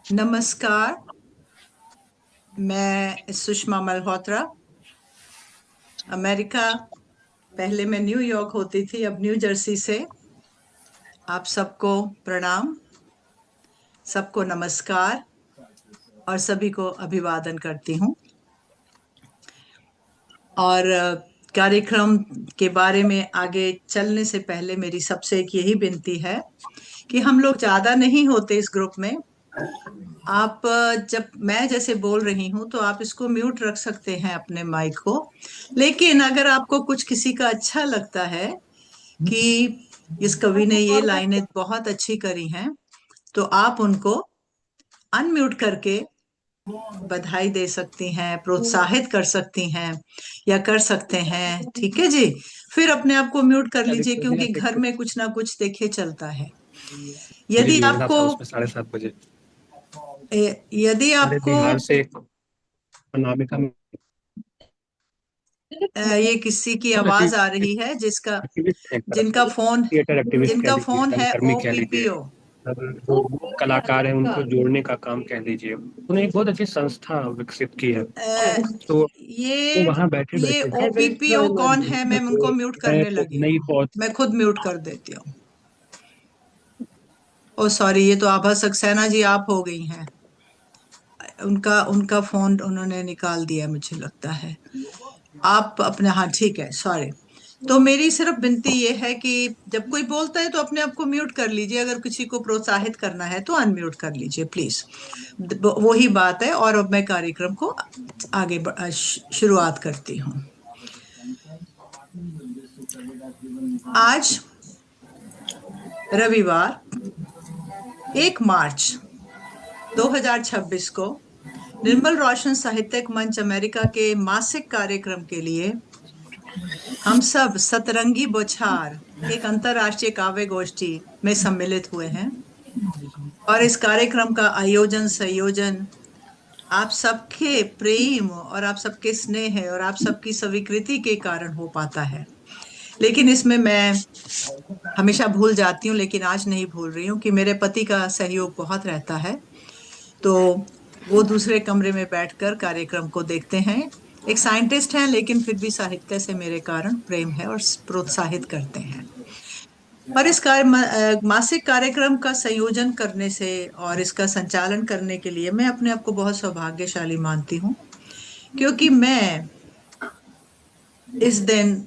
नमस्कार। मैं सुषमा मल्होत्रा, अमेरिका। पहले मैं न्यूयॉर्क होती थी, अब न्यू जर्सी से। आप सबको प्रणाम, सबको नमस्कार और सभी को अभिवादन करती हूँ। और कार्यक्रम के बारे में आगे चलने से पहले मेरी सबसे एक यही विनती है कि हम लोग ज्यादा नहीं होते इस ग्रुप में। आप जब मैं जैसे बोल रही हूँ तो आप इसको म्यूट रख सकते हैं अपने माइक को। लेकिन अगर आपको कुछ किसी का अच्छा लगता है कि इस कवि ने ये लाइनें बहुत अच्छी करी हैं, तो आप उनको अनम्यूट करके बधाई दे सकती हैं, प्रोत्साहित कर सकती हैं या कर सकते हैं। ठीक है जी। फिर अपने आप को म्यूट कर अभी लीजिए, तो क्योंकि बिना घर में कुछ ना कुछ देखिए चलता है। जी यदि जी, मेरा आपको था उसमें 7:30 बजे। यदि अरे आपको बिहार से एक अनामिका ये किसी की आवाज आ रही है जिसका एक्टिविस्ट है, एक तरह जिनका से फोन थिएटर एक्टिविस्ट कह जिनका लीजिए, फोन है रंगकर्मी कह लीजिए, ओपीपीओ। और जो कलाकार हैं उनको जोड़ने का काम कह लीजिए। उन्होंने एक बहुत अच्छी संस्था विकसित की है। तो वो ये वहां बैठे ये बैठे ओपीपीओ कौन है? मैं उनको म्यूट करने तो लगी नई हूँ। पौध मैं खुद म्यूट कर देती हूँ। ओ सॉरी, ये तो आभा सक्सेना जी आप हो गई हैं। उनका उनका फोन उन्होंने निकाल दिया मुझे लगता है। आप अपने, हाँ ठीक है, सॉरी। तो मेरी सिर्फ विनती ये है कि जब कोई बोलता है तो अपने आप को म्यूट कर लीजिए। अगर किसी को प्रोत्साहित करना है तो अनम्यूट कर लीजिए प्लीज। वही बात है। और अब मैं कार्यक्रम को आगे शुरुआत करती हूँ। आज रविवार 1 मार्च 2026 को निर्मल रोशन साहित्यिक मंच अमेरिका के मासिक कार्यक्रम के लिए हम सब सतरंगी बौछार, एक अंतर्राष्ट्रीय काव्य गोष्ठी में सम्मिलित हुए हैं। और इस कार्यक्रम का आयोजन संयोजन आप सबके प्रेम और आप सबके स्नेह और आप सबकी स्वीकृति के कारण हो पाता है। लेकिन इसमें मैं हमेशा भूल जाती हूँ, लेकिन आज नहीं भूल रही हूँ कि मेरे पति का सहयोग बहुत रहता है। तो वो दूसरे कमरे में बैठकर कार्यक्रम को देखते हैं। एक साइंटिस्ट हैं, लेकिन फिर भी साहित्य से मेरे कारण प्रेम है और प्रोत्साहित करते हैं। और इस मासिक कार्यक्रम का संयोजन करने से और इसका संचालन करने के लिए मैं अपने आप को बहुत सौभाग्यशाली मानती हूँ, क्योंकि मैं इस दिन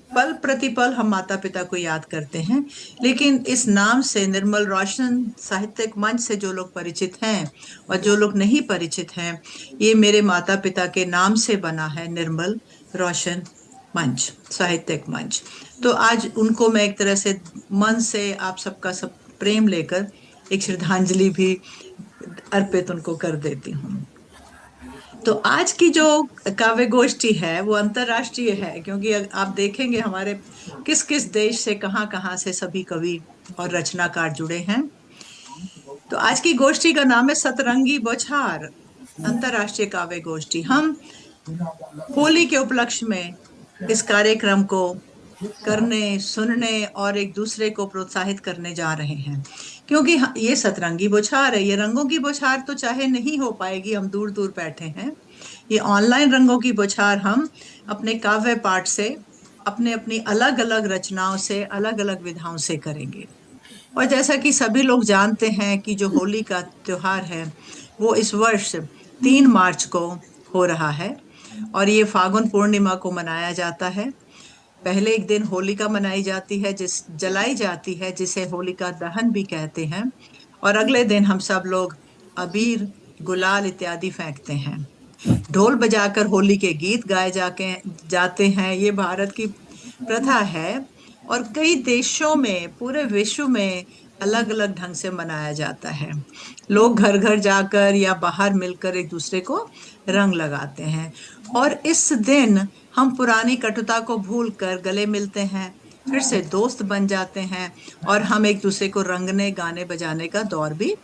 पल प्रतिपल हम माता पिता को याद करते हैं। लेकिन इस नाम से, निर्मल रोशन साहित्यिक मंच से जो लोग परिचित हैं और जो लोग नहीं परिचित हैं, ये मेरे माता पिता के नाम से बना है, निर्मल रोशन मंच, साहित्यिक मंच। तो आज उनको मैं एक तरह से मन से आप सबका सब प्रेम लेकर एक श्रद्धांजलि भी अर्पित उनको कर देती हूँ। तो आज की जो काव्य गोष्ठी है वो अंतर्राष्ट्रीय है, क्योंकि आप देखेंगे हमारे किस किस देश से, कहाँ कहाँ से सभी कवि और रचनाकार जुड़े हैं। तो आज की गोष्ठी का नाम है सतरंगी बौछार, अंतर्राष्ट्रीय काव्य गोष्ठी। हम होली के उपलक्ष्य में इस कार्यक्रम को करने, सुनने और एक दूसरे को प्रोत्साहित करने जा रहे हैं, क्योंकि ये सतरंगी बौछार है। ये रंगों की बौछार तो चाहे नहीं हो पाएगी, हम दूर दूर बैठे हैं। ये ऑनलाइन रंगों की बौछार हम अपने काव्य पाठ से, अपने अपनी अलग अलग रचनाओं से, अलग अलग विधाओं से करेंगे। और जैसा कि सभी लोग जानते हैं कि जो होली का त्योहार है वो इस वर्ष 3 मार्च को हो रहा है और ये फागुन पूर्णिमा को मनाया जाता है। पहले एक दिन होलिका मनाई जाती है, जिस जलाई जाती है, जिसे होलिका दहन भी कहते हैं। और अगले दिन हम सब लोग अबीर, गुलाल इत्यादि फेंकते हैं। ढोल बजाकर होली के गीत गाए जाके जाते हैं। ये भारत की प्रथा है और कई देशों में, पूरे विश्व में अलग अलग ढंग से मनाया जाता है। लोग घर घर जाकर या बाहर मिलकर एक दूसरे को रंग लगाते हैं। और इस दिन हम पुरानी कटुता को भूलकर गले मिलते हैं, फिर से दोस्त बन जाते हैं और हम एक दूसरे को रंगने, गाने बजाने का दौर भी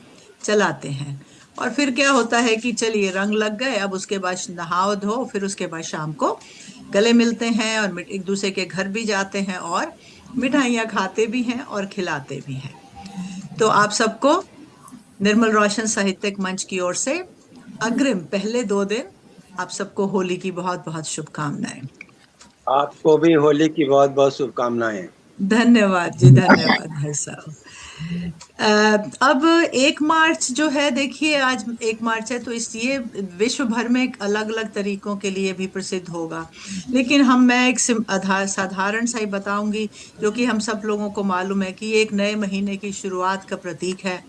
चलाते हैं। और फिर क्या होता है कि चलिए रंग लग गए, अब उसके बाद नहाओ धो, फिर उसके बाद शाम को गले मिलते हैं और एक दूसरे के घर भी जाते हैं और मिठाइयाँ खाते भी हैं और खिलाते भी हैं। तो आप सबको निर्मल रोशन साहित्यिक मंच की ओर से अग्रिम पहले 2 दिन आप सबको होली की बहुत बहुत शुभकामनाएं। आपको भी होली की बहुत बहुत शुभकामनाएं। धन्यवाद जी, धन्यवाद भाई साहब। अब 1 मार्च जो है, देखिए आज 1 मार्च है, तो इस ये विश्व भर में अलग अलग तरीकों के लिए भी प्रसिद्ध होगा, लेकिन मैं एक साधारण सा ही बताऊंगी, जो कि हम सब लोगों को मालूम है कि ये एक नए महीने की शुरुआत का प्रतीक है।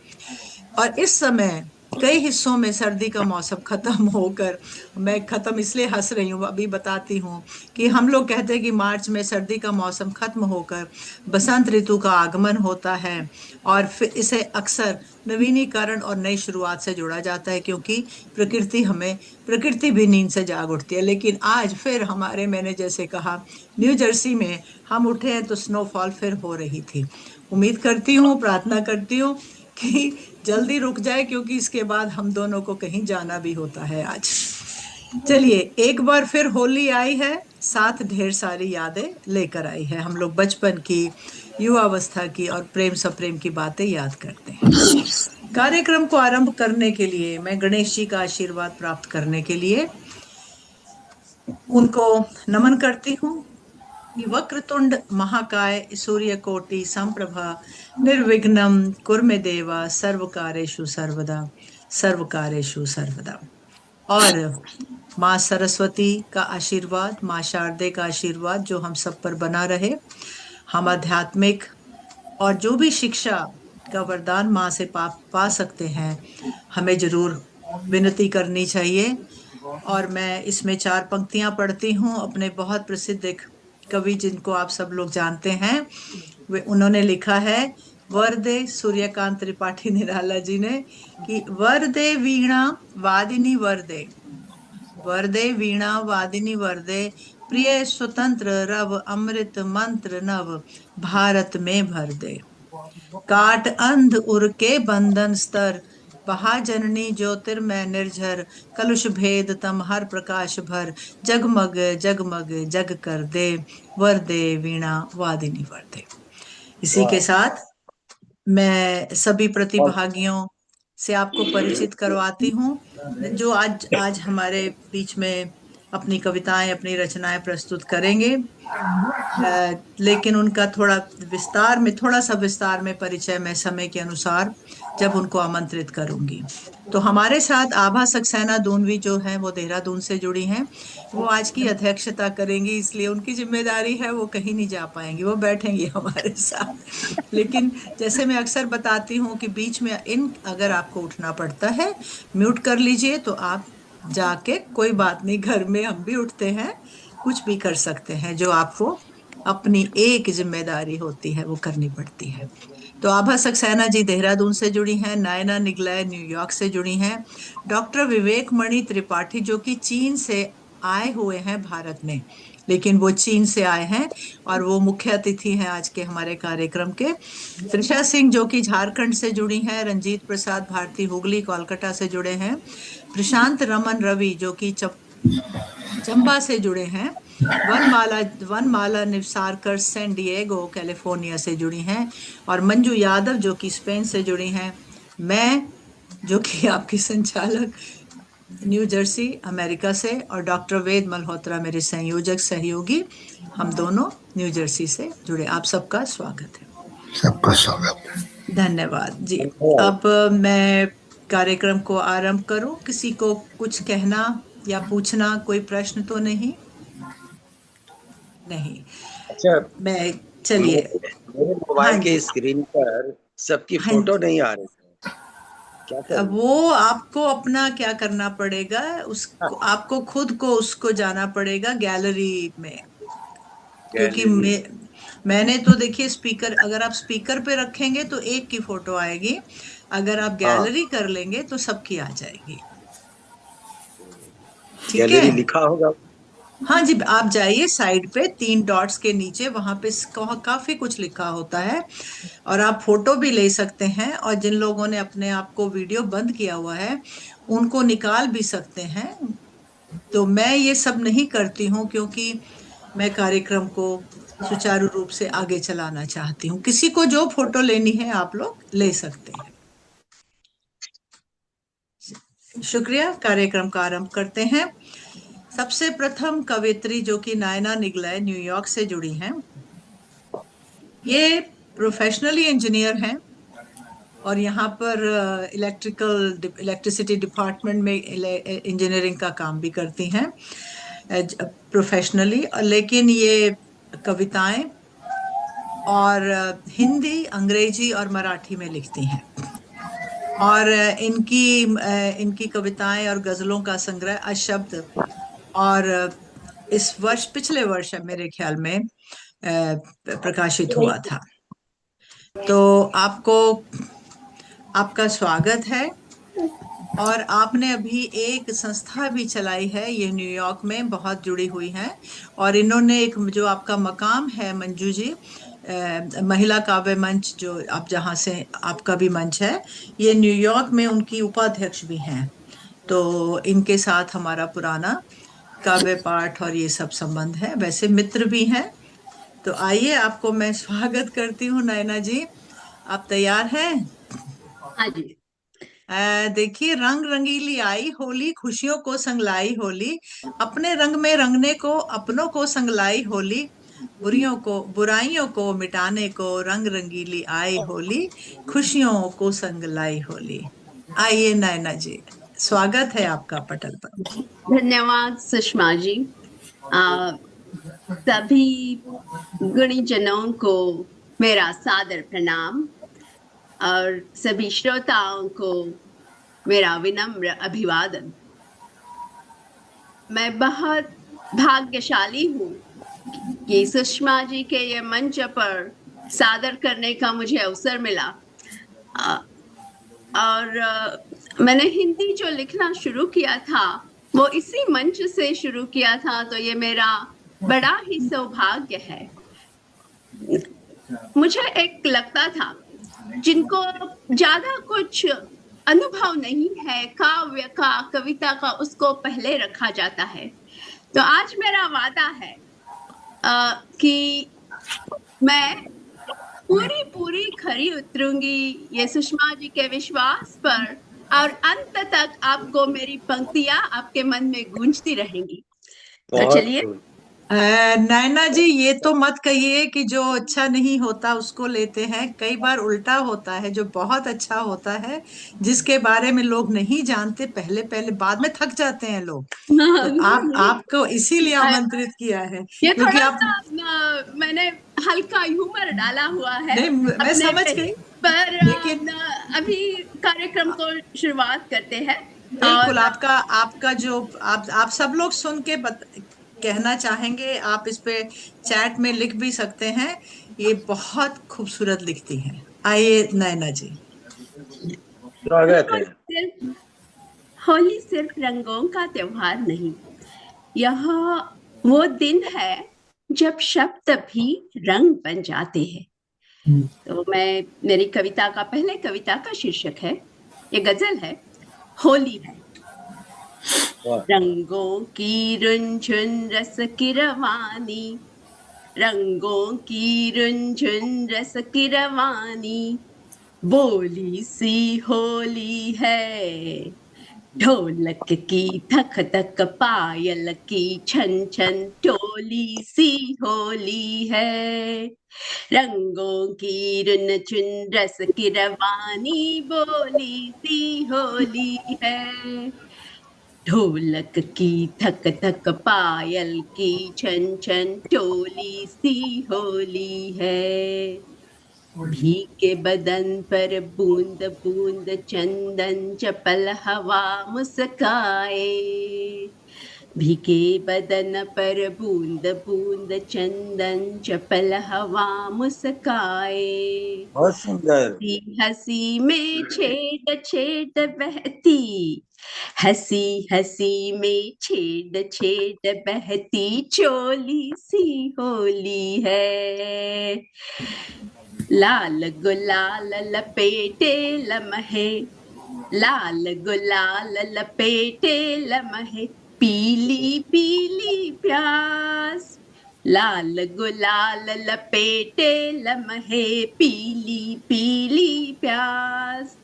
और इस समय कई हिस्सों में सर्दी का मौसम खत्म होकर, मैं खत्म इसलिए हंस रही हूँ, अभी बताती हूँ कि हम लोग कहते हैं कि मार्च में सर्दी का मौसम खत्म होकर बसंत ऋतु का आगमन होता है, और फिर इसे अक्सर नवीनीकरण और नई शुरुआत से जोड़ा जाता है, क्योंकि प्रकृति भी नींद से जाग उठती है। लेकिन आज फिर मैंने जैसे कहा, न्यू जर्सी में हम उठे हैं तो स्नोफॉल फिर हो रही थी। उम्मीद करती हूँ, प्रार्थना करती हूँ कि जल्दी रुक जाए, क्योंकि इसके बाद हम दोनों को कहीं जाना भी होता है आज। चलिए, एक बार फिर होली आई है, साथ ढेर सारी यादें लेकर आई है। हम लोग बचपन की, युवावस्था की और प्रेम सप्रेम की बातें याद करते हैं। कार्यक्रम को आरंभ करने के लिए मैं गणेश जी का आशीर्वाद प्राप्त करने के लिए उनको नमन करती हूँ कि वक्रतुंड महाकाय सूर्यकोटि संप्रभा निर्विघ्नं कुरु मे देवा सर्वकारेषु सर्वदा सर्वकारेषु सर्वदा। और माँ सरस्वती का आशीर्वाद, माँ शारदे का आशीर्वाद जो हम सब पर बना रहे। हम आध्यात्मिक और जो भी शिक्षा का वरदान माँ से पा सकते हैं, हमें जरूर विनती करनी चाहिए। और मैं इसमें 4 पंक्तियां पढ़ती हूँ अपने बहुत प्रसिद्ध एक कवि, जिनको आप सब लोग जानते हैं। उन्होंने लिखा है, वरदे सूर्यकांत त्रिपाठी निराला जी ने, कि वरदे वीणा वादिनी वरदे, वरदे वीणा वादिनी वरदे, प्रिय स्वतंत्र रव अमृत मंत्र नव भारत में भर दे। काट अंध उर के बंधन स्तर, महाजननी ज्योतिर्मय निर्झर, कलुष भेद तम हर प्रकाश भर, जगमग जगमग जग कर दे, वरदे वीणा वादिनी वरदे। इसी के साथ मैं सभी प्रतिभागियों से आपको परिचित करवाती हूँ, जो आज आज हमारे बीच में अपनी कविताएं, अपनी रचनाएं प्रस्तुत करेंगे। लेकिन उनका थोड़ा सा विस्तार में परिचय मैं समय के अनुसार जब उनको आमंत्रित करूंगी। तो हमारे साथ आभा सक्सेना दूनवी जो है, वो देहरादून से जुड़ी हैं। वो आज की अध्यक्षता करेंगी, इसलिए उनकी जिम्मेदारी है, वो कहीं नहीं जा पाएंगी, वो बैठेंगी हमारे साथ। लेकिन जैसे मैं अक्सर बताती हूँ कि बीच में अगर आपको उठना पड़ता है, म्यूट कर लीजिए, तो आप जाके, कोई बात नहीं, घर में हम भी उठते हैं, कुछ भी कर सकते हैं, जो आपको अपनी एक जिम्मेदारी होती है वो करनी पड़ती है। तो आभा सक्सेना जी देहरादून से जुड़ी हैं, नयना निगलय न्यूयॉर्क से जुड़ी हैं, डॉक्टर विवेक मणि त्रिपाठी जो कि चीन से आए हुए हैं भारत में, लेकिन वो चीन से आए हैं और वो मुख्य अतिथि हैं आज के हमारे कार्यक्रम के। त्रिषा सिंह जो कि झारखंड से जुड़ी हैं, रंजीत प्रसाद भारती हुगली कोलकाता से जुड़े हैं, प्रशांत रमन रवि जो कि चंबा से जुड़े हैं, वनमाला निवसारकर सैन डिएगो कैलिफोर्निया से जुड़ी हैं, और मंजू यादव जो कि स्पेन से जुड़ी हैं, मैं जो कि आपकी संचालक न्यू जर्सी अमेरिका से, और डॉक्टर वेद मल्होत्रा मेरे संयोजक सहयोगी, हम दोनों न्यू जर्सी से जुड़े। आप सबका स्वागत है। सबका स्वागत। धन्यवाद जी। अब मैं कार्यक्रम को आरंभ करूं, किसी को कुछ कहना या पूछना, कोई प्रश्न तो नहीं? नहीं। अच्छा, चलिए। मेरे मोबाइल के स्क्रीन पर सबकी फोटो नहीं आ रही है, क्या करूं? वो आपको अपना क्या करना पड़ेगा, उसको आपको खुद को उसको जाना पड़ेगा गैलरी में, क्योंकि मैंने तो देखिए स्पीकर, अगर आप स्पीकर पे रखेंगे तो एक की फोटो आएगी, अगर आप गैलरी कर लेंगे तो सबकी आ जाएगी। ठीक है, गैलरी लिखा होगा। हाँ जी, आप जाइए साइड पे 3 डॉट्स के नीचे, वहां पे काफी कुछ लिखा होता है, और आप फोटो भी ले सकते हैं, और जिन लोगों ने अपने आप को वीडियो बंद किया हुआ है उनको निकाल भी सकते हैं। तो मैं ये सब नहीं करती हूँ, क्योंकि मैं कार्यक्रम को सुचारू रूप से आगे चलाना चाहती हूँ। किसी को जो फोटो लेनी है आप लोग ले सकते हैं। शुक्रिया। कार्यक्रम का आरंभ करते हैं। सबसे प्रथम कवयित्री जो कि नायना निगले न्यूयॉर्क से जुड़ी हैं। ये प्रोफेशनली इंजीनियर हैं और यहाँ पर इलेक्ट्रिसिटी डिपार्टमेंट में इंजीनियरिंग का काम भी करती हैं प्रोफेशनली। लेकिन ये कविताएं और हिंदी, अंग्रेजी और मराठी में लिखती हैं। और इनकी कविताएं और गजलों का संग्रह अशब्द और इस वर्ष, पिछले वर्ष मेरे ख्याल में प्रकाशित हुआ था। तो आपका स्वागत है। और आपने अभी एक संस्था भी चलाई है, ये न्यूयॉर्क में बहुत जुड़ी हुई है। और इन्होंने एक जो आपका मकाम है मंजू जी, महिला काव्य मंच, जो आप जहाँ से आपका भी मंच है, ये न्यूयॉर्क में उनकी उपाध्यक्ष भी हैं। तो इनके साथ हमारा पुराना काव्य पाठ और ये सब संबंध है, वैसे मित्र भी हैं। तो आइए, आपको मैं स्वागत करती हूँ। नैना जी, आप तैयार हैं? हाँ जी। देखिए, रंग रंगीली आई होली, खुशियों को संग लाई होली, अपने रंग में रंगने को अपनों को संग लाई होली, बुराइयों को मिटाने को रंग रंगीली आई होली, खुशियों को संग लाई होली। आइए नैना जी, स्वागत है आपका पटल पर। धन्यवाद सुषमा जी। सभी गुणीजनों को मेरा सादर प्रणाम और सभी श्रोताओं को मेरा विनम्र अभिवादन। मैं बहुत भाग्यशाली हूँ कि सुषमा जी के ये मंच पर सादर करने का मुझे अवसर मिला। और मैंने हिंदी जो लिखना शुरू किया था वो इसी मंच से शुरू किया था, तो ये मेरा बड़ा ही सौभाग्य है। मुझे एक लगता था, जिनको ज्यादा कुछ अनुभव नहीं है काव्य का, कविता का, उसको पहले रखा जाता है। तो आज मेरा वादा है कि मैं पूरी खरी उतरूंगी ये सुषमा जी के विश्वास पर, और अंत तक आपको मेरी पंक्तियां आपके मन में गूंजती रहेंगी। तो चलिए। नैना जी, ये तो मत कहिए कि जो अच्छा नहीं होता उसको लेते हैं। कई बार उल्टा होता है, जो बहुत अच्छा होता है, जिसके बारे में लोग नहीं जानते, पहले बाद में थक जाते हैं लोग। तो आपको इसीलिए आमंत्रित किया है, ये क्योंकि थोड़ा आप सा मैंने हल्का ह्यूमर डाला हुआ है। नहीं, मैं समझ गई, पर लेकिन अभी कार्यक्रम को शुरुआत करते हैं। बिल्कुल आपका जो आप सब लोग सुन के कहना चाहेंगे, आप इस पे चैट में लिख भी सकते हैं। ये बहुत खूबसूरत लिखती हैं। आइए नैना जी, स्वागत है। होली सिर्फ रंगों का त्योहार नहीं, यह वो दिन है जब शब्द भी रंग बन जाते हैं। तो मेरी कविता का शीर्षक है, ये गजल है, होली है। रंगों की रुनझुन रस की रवानी, रंगों की रुनझुन रस की रवानी, बोली सी होली है। ढोलक की थक थक, पायल की छन छन, टोली सी होली है। रंगों की रुन चुन रस की रवानी, बोली सी होली है। ढोलक की थक थक, पायल की छन छन, टोली सी होली है। भीगे बदन पर बूंद बूंद चंदन, चपल हवा मुस्काए। भीगे बदन पर बूंद बूंद चंदन, चपल हवा मुस्काए। बहुत सुंदर। हंसी हंसी में छेद छेद बहती, हंसी हंसी में छेद छेद बहती, चोली सी होली है। लाल गुलाल लपेटे लम्हे, लाल गुलाल लपेटे लम्हे, पीली पीली प्यास। लाल गुलाल लपेटे लम्हे, पीली पीली प्यास।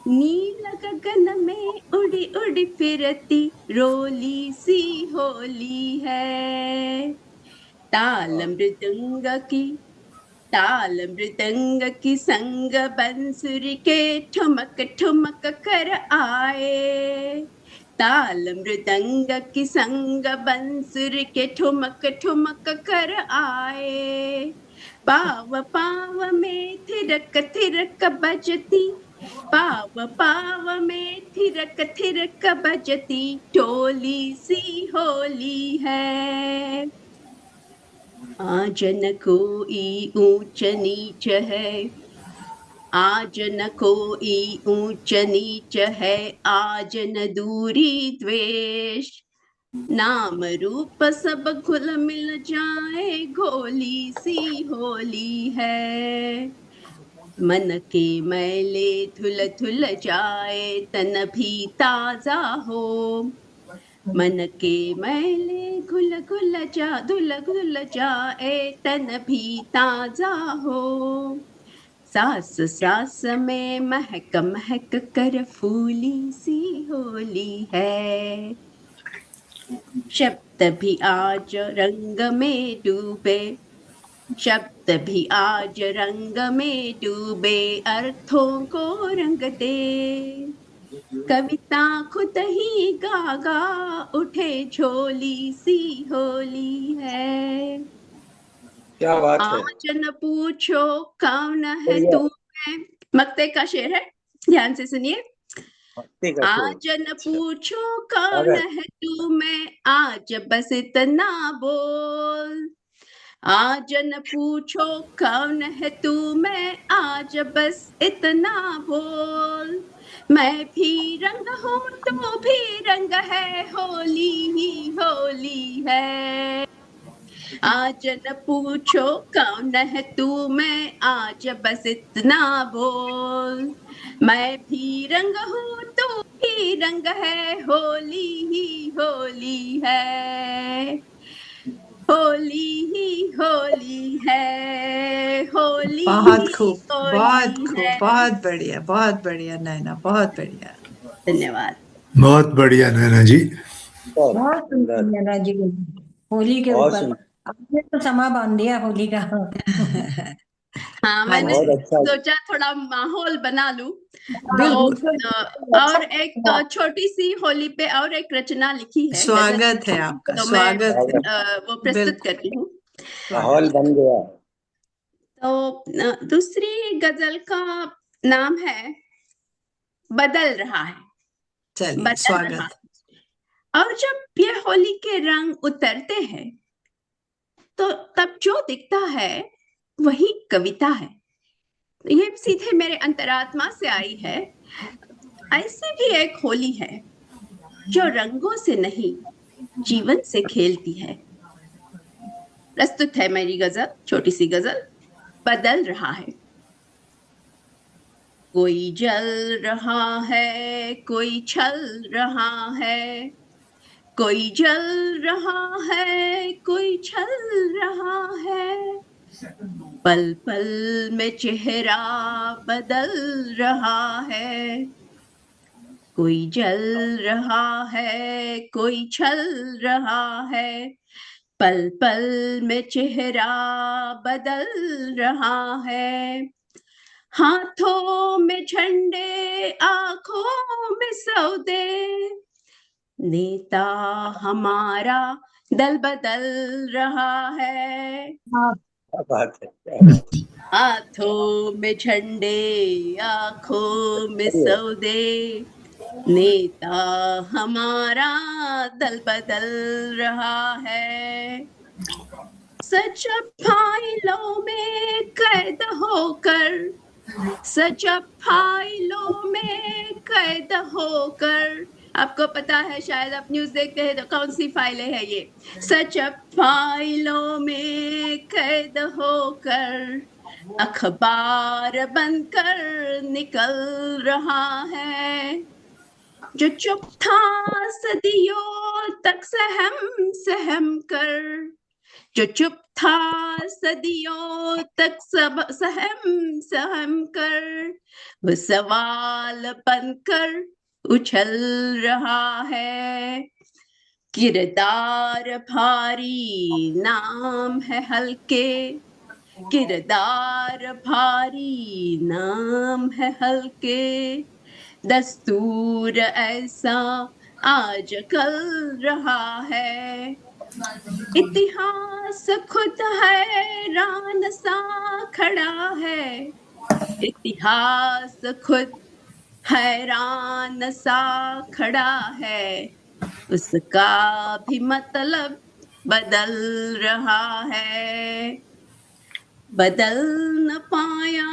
नील गगन में उड़ी उड़ी फिरती रोली सी होली है। ताल मृदंग की संग बंसुरी के ठुमक ठुमक कर आए। ताल मृदंग की संग बंसुरी के ठुमक ठुमक कर आए। पाव पाव में थिरक थिरक बजती, पाव पाव में थिरक थिरक बजती टोली सी होली है। आज न कोई ऊंच नीच है, आज न कोई ऊंच नीच है, आज न दूरी द्वेष। नाम रूप सब घुल मिल जाए घोली सी होली है। मन के मैले धुल धुल जाए तन भी ताजा हो। मन के मैले धुल धुल जाए तन भी ताजा हो। सास सास में महक महक कर फूली सी होली है। शब्द भी आज रंग में डूबे, शब्द भी आज रंग में डूबे, अर्थों को रंग दे। कविता खुद ही गा गा उठे झोली सी होली है। क्या बात है। आज न पूछो कौन है तू मैं, मक्ते का शेर है, ध्यान से सुनिए। आज न पूछो कौन है तू मैं, आज बस इतना बोल। आज न पूछो कौन है तू मैं, आज बस इतना बोल। मैं भी रंग हूँ तू भी रंग है, होली ही होली है। आज न पूछो कौन है तू मैं, आज बस इतना बोल। मैं भी रंग हूँ तू भी रंग है, होली ही होली है। होली ही होली है, होली बहुत ही खूब, होली बहुत खूब, है। बहुत बढ़िया नैना, बहुत बढ़िया। धन्यवाद। बहुत बढ़िया नैना जी। बहुत सुंदर नैना जी, होली के बहुत ऊपर सुंदर। आपने तो समा बांध दिया होली का। हाँ, मैंने बहुत अच्छा। सोचा थोड़ा माहौल बना लूं। बिल्कुल। तो और एक छोटी सी होली पे और एक रचना लिखी है, स्वागत है आपका, तो स्वागत है। मैं वो प्रस्तुत बिल्कुल। करती हूँ। माहौल बन गया। तो दूसरी गजल का नाम है बदल रहा है। चलिए, बदल रहा स्वागत। है। और जब ये होली के रंग उतरते हैं तो तब जो दिखता है वही कविता है। ये सीधे मेरे अंतरात्मा से आई है। ऐसी भी एक होली है जो रंगों से नहीं जीवन से खेलती है। प्रस्तुत है मेरी गजल, छोटी सी गजल, बदल रहा है। कोई जल रहा है, कोई छल रहा है, कोई जल रहा है, कोई छल रहा है। पल पल में चेहरा बदल रहा है। कोई जल रहा है, कोई छल रहा है। पल पल में चेहरा बदल रहा है। हाथों में झंडे, आंखों में सौदे, नेता हमारा दल बदल रहा है। क्या बात है। हाथों में झंडे, आंखों में सौदे, नेता हमारा दल बदल रहा है। सच फाइलों में कैद होकर, सच फाइलों में कैद होकर, आपको पता है, शायद आप न्यूज देखते हैं तो कौन सी फाइलें हैं ये। सच फाइलों में कैद होकर अखबार बनकर निकल रहा है। जो चुप था सदियों तक सहम सहम कर, जो चुप था सदियों तक सब सहम सहम कर, वो सवाल बनकर उछल रहा है। किरदार भारी नाम है हल्के, किरदार भारी नाम है हल्के, दस्तूर ऐसा आज कल रहा है। इतिहास खुद हैरान सा खड़ा है, इतिहास खुद हैरान सा खड़ा है, उसका भी मतलब बदल रहा है। बदल न पाया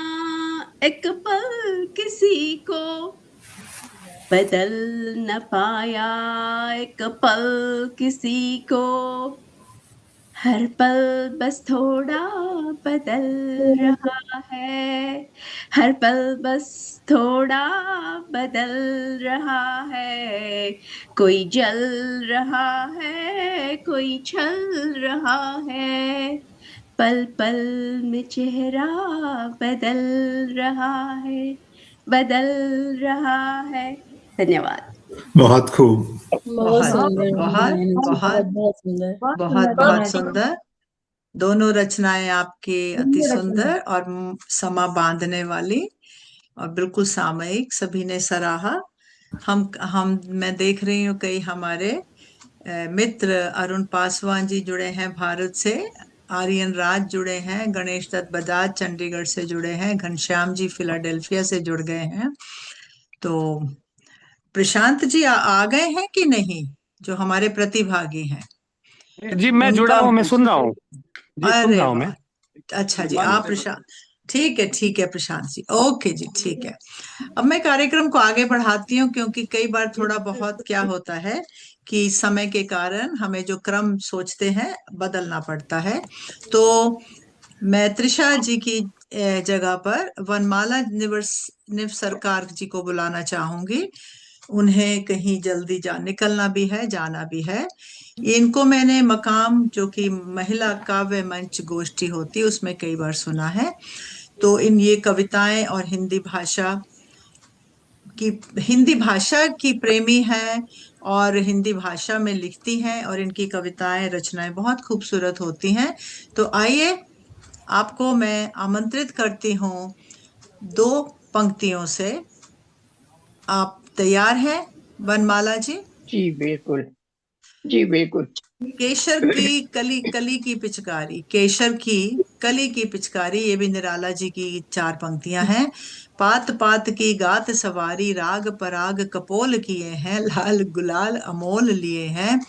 एक पल किसी को, बदल न पाया एक पल किसी को, हर पल बस थोड़ा बदल रहा है, हर पल बस थोड़ा बदल रहा है। कोई जल रहा है, कोई छल रहा है, पल पल में चेहरा बदल रहा है, बदल रहा है। धन्यवाद। बहुत खूब। बहुत सुंदर बहुत बहुत बहुत सुंदर बहुत बहुत सुंदर। दोनों रचनाएं आपकी अति सुंदर और समा बांधने वाली और बिल्कुल सामयिक, सभी ने सराहा। मैं देख रही हूँ कई हमारे मित्र अरुण पासवान जी जुड़े हैं भारत से, आर्यन राज जुड़े हैं, गणेश दत्त बजाज चंडीगढ़ से जुड़े हैं, घनश्याम जी फिलाडेल्फिया से जुड़ गए हैं। तो प्रशांत जी आ गए हैं कि नहीं, जो हमारे प्रतिभागी हैं? जी मैं जुड़ा हूँ, मैं सुन रहा हूँ जी, सुन अरे रहा हूँ मैं। वाह, अच्छा जी, आप प्रशांत, ठीक है प्रशांत जी, ओके जी, ठीक है। अब मैं कार्यक्रम को आगे बढ़ाती हूँ, क्योंकि कई बार थोड़ा बहुत क्या होता है कि समय के कारण हमें जो क्रम सोचते हैं बदलना पड़ता है। तो मैं त्रिशा जी की जगह पर वनमाला निव सरकार जी को बुलाना चाहूंगी। उन्हें कहीं जल्दी निकलना भी है, जाना भी है। इनको मैंने मकाम, जो कि महिला काव्य मंच गोष्ठी होती है, उसमें कई बार सुना है। तो ये कविताएं और हिंदी भाषा की प्रेमी है और हिंदी भाषा में लिखती हैं, और इनकी कविताएं रचनाएं बहुत खूबसूरत होती हैं। तो आइए, आपको मैं आमंत्रित करती हूँ 2 पंक्तियों से। आप तैयार हैं वनमाला जी? जी बिल्कुल, जी बिल्कुल। केशर की कली कली की पिचकारी, केशर की कली की पिचकारी, ये भी निराला जी की 4 पंक्तियां हैं। पात पात की गात सवारी, राग पराग कपोल किए हैं, लाल गुलाल अमोल लिए हैं,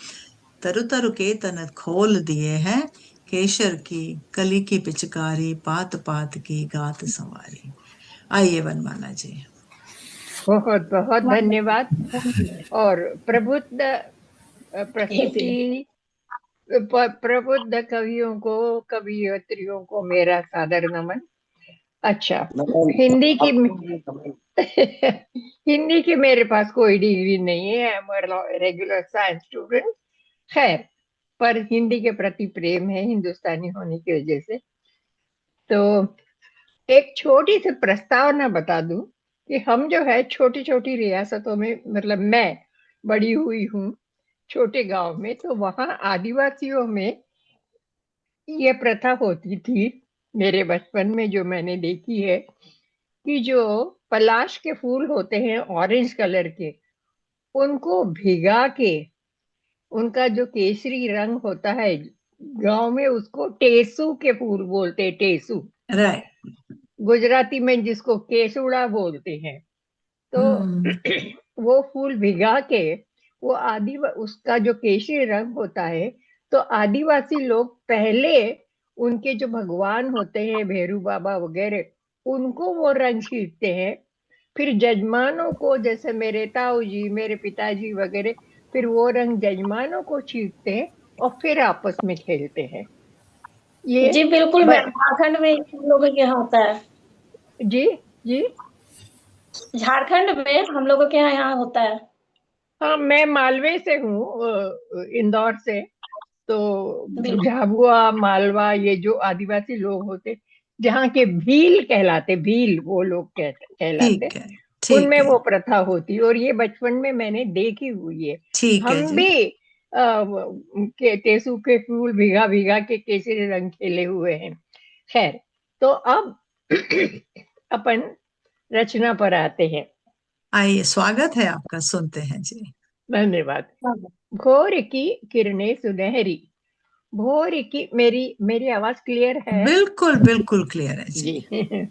तरु तरु के तन खोल दिए हैं, केशर की कली की पिचकारी, पात पात की गात सवारी। आइए वनमाला जी। बहुत बहुत धन्यवाद। और प्रबुद्ध प्रस्तुति, प्रबुद्ध कवियों को, कवियत्रियों को मेरा सादर नमन। अच्छा, हिंदी की हिंदी की मेरे पास कोई डिग्री नहीं है, I am regular science student. खैर, पर हिंदी के प्रति प्रेम है हिंदुस्तानी होने की वजह से। तो एक छोटी सी प्रस्तावना बता दूं कि हम जो है छोटी छोटी रियासतों में, मतलब मैं बड़ी हुई हूँ छोटे गांव में, तो वहां आदिवासियों में ये प्रथा होती थी मेरे बचपन में, जो मैंने देखी है, कि जो पलाश के फूल होते हैं ऑरेंज कलर के, उनको भिगा के, उनका जो केसरी रंग होता है, गांव में उसको टेसू के फूल बोलते हैं, टेसू, राइट, गुजराती में जिसको केसुड़ा बोलते हैं। तो वो फूल भिगा के, वो उसका जो केसरी रंग होता है, तो आदिवासी लोग पहले उनके जो भगवान होते हैं, भैरू बाबा वगैरह, उनको वो रंग छीटते हैं। फिर जजमानों को, जैसे मेरे ताऊ जी, मेरे पिताजी वगैरह, फिर वो रंग जजमानों को छीटते हैं और फिर आपस में खेलते हैं। ये जी बिल्कुल मैम, झारखंड में हम लोगों के यहाँ होता है। जी जी, झारखंड में हम लोगों के यहाँ होता है। हाँ, मैं मालवे से हूँ, इंदौर से। तो झाबुआ, मालवा, ये जो आदिवासी लोग होते, जहाँ के भील कहलाते, भील वो लोग कहलाते, ठीक है। ठीक उनमें है, वो प्रथा होती, और ये बचपन में मैंने देखी हुई है। ठीक है हम जी। भी टेसू के फूल भिगा भिगा के केसरी रंग खेले हुए हैं। खैर, तो अब अपन रचना पर आते हैं। आइए, स्वागत है आपका, सुनते हैं जी। धन्यवाद। भोर की किरणें सुनहरी। भोर की, मेरी आवाज क्लियर है? बिल्कुल बिल्कुल क्लियर है जी। जी।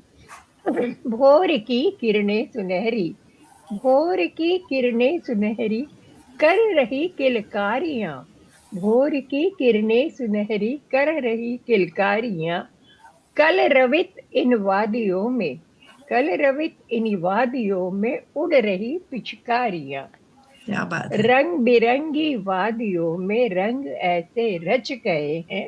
भोर की किरणें सुनहरी, भोर की किरणें सुनहरी कर रही किलकारियां। भोर की किरणें सुनहरी कर रही किलकारियां। कल रवित इन वादियों में, कल रवित इन वादियों में उड़ रही पिचकारियां। क्या बात है। रंग बिरंगी वादियों में रंग ऐसे रच गए हैं,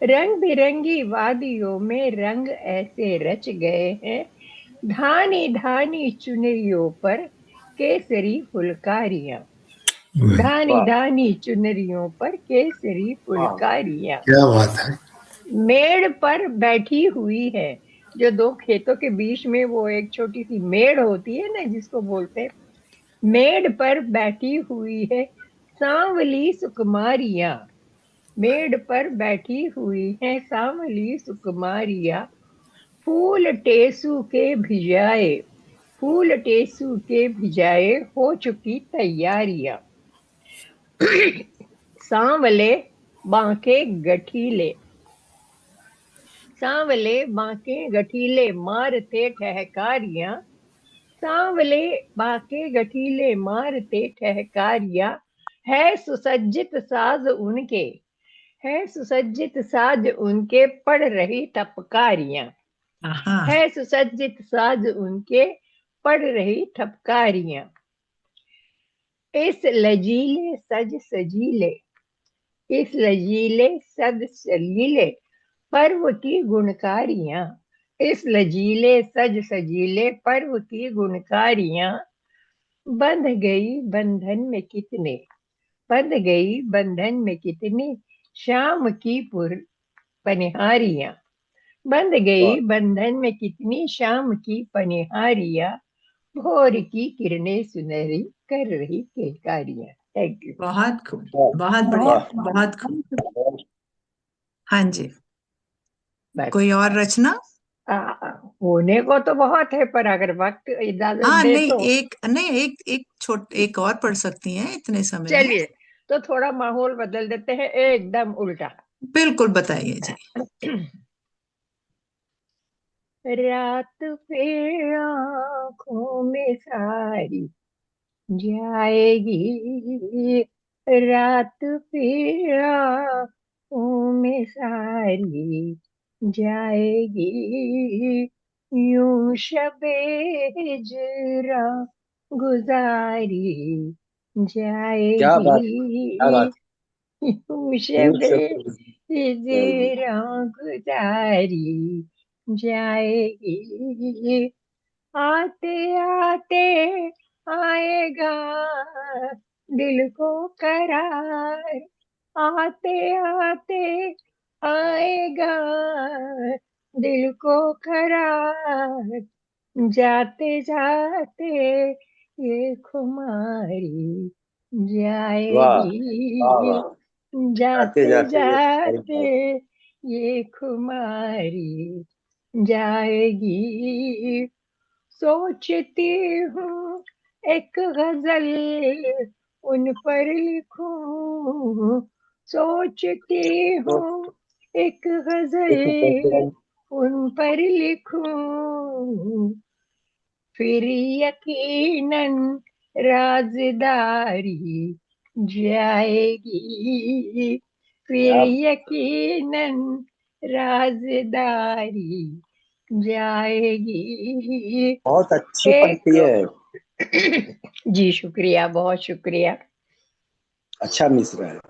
रंग बिरंगी वादियों में रंग ऐसे रच गए हैं। धानी धानी चुनरियों पर केसरी फुलकारियां। धानी वाह धानी चुनरियों पर केसरी वाह फुलकारियां। क्या बात है। मेड़ पर बैठी हुई है, जो दो खेतों के बीच में वो एक छोटी सी मेड़ होती है ना, जिसको बोलते हैं, मेड़ पर बैठी हुई है सांवली सुकुमारियां। मेड़ पर बैठी हुई है सांवली सुकुमारियां। फूल टेसू के भिजाए, फूल टेसू के भिजाए हो चुकी तैयारियां। सांवले बांके गठीले, सांवले बांके गठीले मारते ठहकारियां। सांवले बांके गठीले मारते ठहकारियां। है सुसज्जित साज उनके, है सुसज्जित साज उनके पड़ रही ठपकारियां। हाँ, है सुसज्जित साज उनके पड़ रही ठपकारियां। इस लजीले सज सजीले, इस लजीले सज सजीले पर्व की गुणकारियां। इस लजीले सज सजीले पर्व की गुणकारियां। बंध गई बंधन में कितने, बंध गई बंधन में कितनी शाम की पनिहारियां। बंध वाह गई बंधन में कितनी शाम की पनिहारियां। भोर की किरणें सुनहरी कर रही किलकारियां। Thank you. बहुत खूब, वाह बहुत बढ़िया, वाह बहुत खूब। हाँ जी, बस। कोई और रचना? होने को तो बहुत है, पर अगर वक्त इजाजत हाँ, दे नहीं, तो एक और पढ़ सकती हैं इतने समय में। चलिए, तो थोड़ा माहौल बदल देते हैं, एकदम उल्टा। बिल्कुल, बताइए जी। रात फिर आंखों में सारी जाएगी, रात फिर आंखों में सारी जाएगी। यूं शबे हिजरा गुजारी क्या बात क्या जाएगी। बात यूं यूं शबे शब्द जाएगी हिजरा गुजारी जाएगी। आते आते आएगा दिल को करार, आते आते आएगा दिल को करार। जाते जाते ये खुमारी वाह वाह जाएगी। वाह आते जाते जाते अरे जाते वाह, ये खुमारी जाएगी। सोचती हूँ एक गजल उन पर लिखूं, सोचती हूँ एक एक गजल गजल उन पर लिखूं। फिर यकीनन राजदारी जाएगी। फिर क्या यकीनन राजदारी जाएगी। बहुत अच्छी एक पंक्ति है जी शुक्रिया, बहुत शुक्रिया। अच्छा मिश्रा है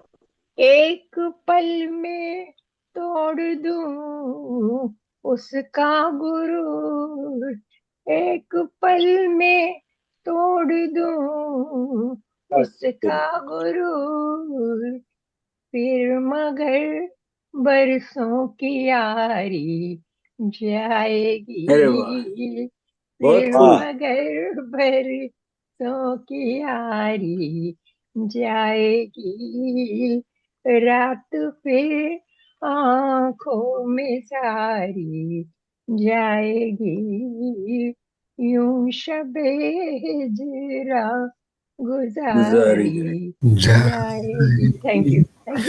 एक पल में तोड़ दूं उसका गुरूर, एक पल में तोड़ दूं उसका गुरूर। फिर मगर बरसों की यारी अरे वाह जाएगी। बहुत फिर खूब। मगर बरसों की यारी जाएगी, रात फिर आंखों में सारी जाएगी, यूं शबे हिजरा गुजारी गुजारी जाएगी। थैंक जा- यू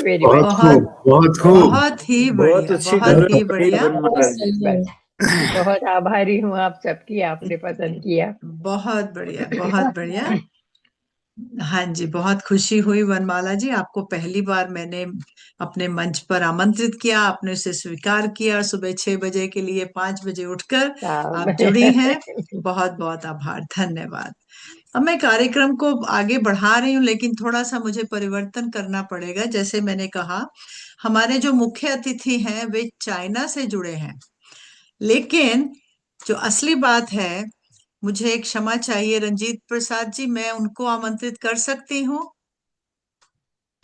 वेरी बहुत मच। खूब, बहुत बहुत खूब। बहुत ही बहुत बढ़िया, अच्छी बहुत गजल ही पढ़ी बढ़िया। बहुत वनमाला जी। सही है। बहुत आभारी हूँ आप सबकी, आपने पसंद किया। बहुत बढ़िया, बहुत बढ़िया। हाँ जी, बहुत खुशी हुई वनमाला जी, आपको पहली बार मैंने अपने मंच पर आमंत्रित किया, आपने उसे स्वीकार किया। सुबह 6 बजे के लिए 5 बजे उठकर आप जुड़ी हैं। बहुत बहुत आभार, धन्यवाद। अब मैं कार्यक्रम को आगे बढ़ा रही हूँ, लेकिन थोड़ा सा मुझे परिवर्तन करना पड़ेगा। जैसे मैंने कहा, हमारे जो मुख्य अतिथि हैं वे चाइना से जुड़े हैं, लेकिन जो असली बात है, मुझे एक क्षमा चाहिए रंजीत प्रसाद जी, मैं उनको आमंत्रित कर सकती हूँ?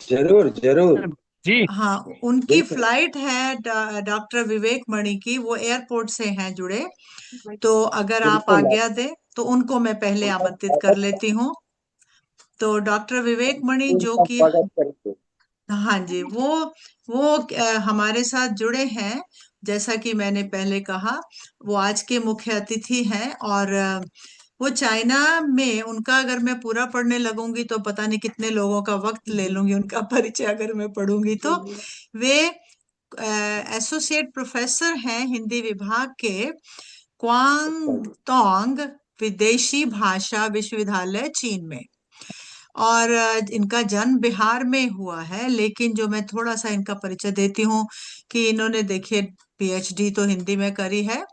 जरूर जरूर, जी। हाँ, उनकी बिल्कुल। फ्लाइट है डॉक्टर विवेक मणि की, वो एयरपोर्ट से हैं जुड़े। तो अगर आप बिल्कुल आज्ञा दे तो उनको मैं पहले आमंत्रित कर लेती हूँ। तो डॉक्टर विवेक मणि जो उनका कि, स्वागत करेंगे। हाँ जी, वो हमारे साथ जुड़े हैं। जैसा कि मैंने पहले कहा, वो आज के मुख्य अतिथि हैं। और वो चाइना में, उनका अगर मैं पूरा पढ़ने लगूंगी तो पता नहीं कितने लोगों का वक्त ले लूंगी, उनका परिचय अगर मैं पढ़ूंगी तो। वे एसोसिएट प्रोफेसर हैं हिंदी विभाग के, अच्छा क्वांग जी। तोंग विदेशी भाषा विश्वविद्यालय, चीन में। और इनका जन्म बिहार में हुआ है, लेकिन जो मैं थोड़ा सा इनका परिचय देती हूँ कि इन्होंने, देखिए, पीएचडी तो हिंदी में करी है,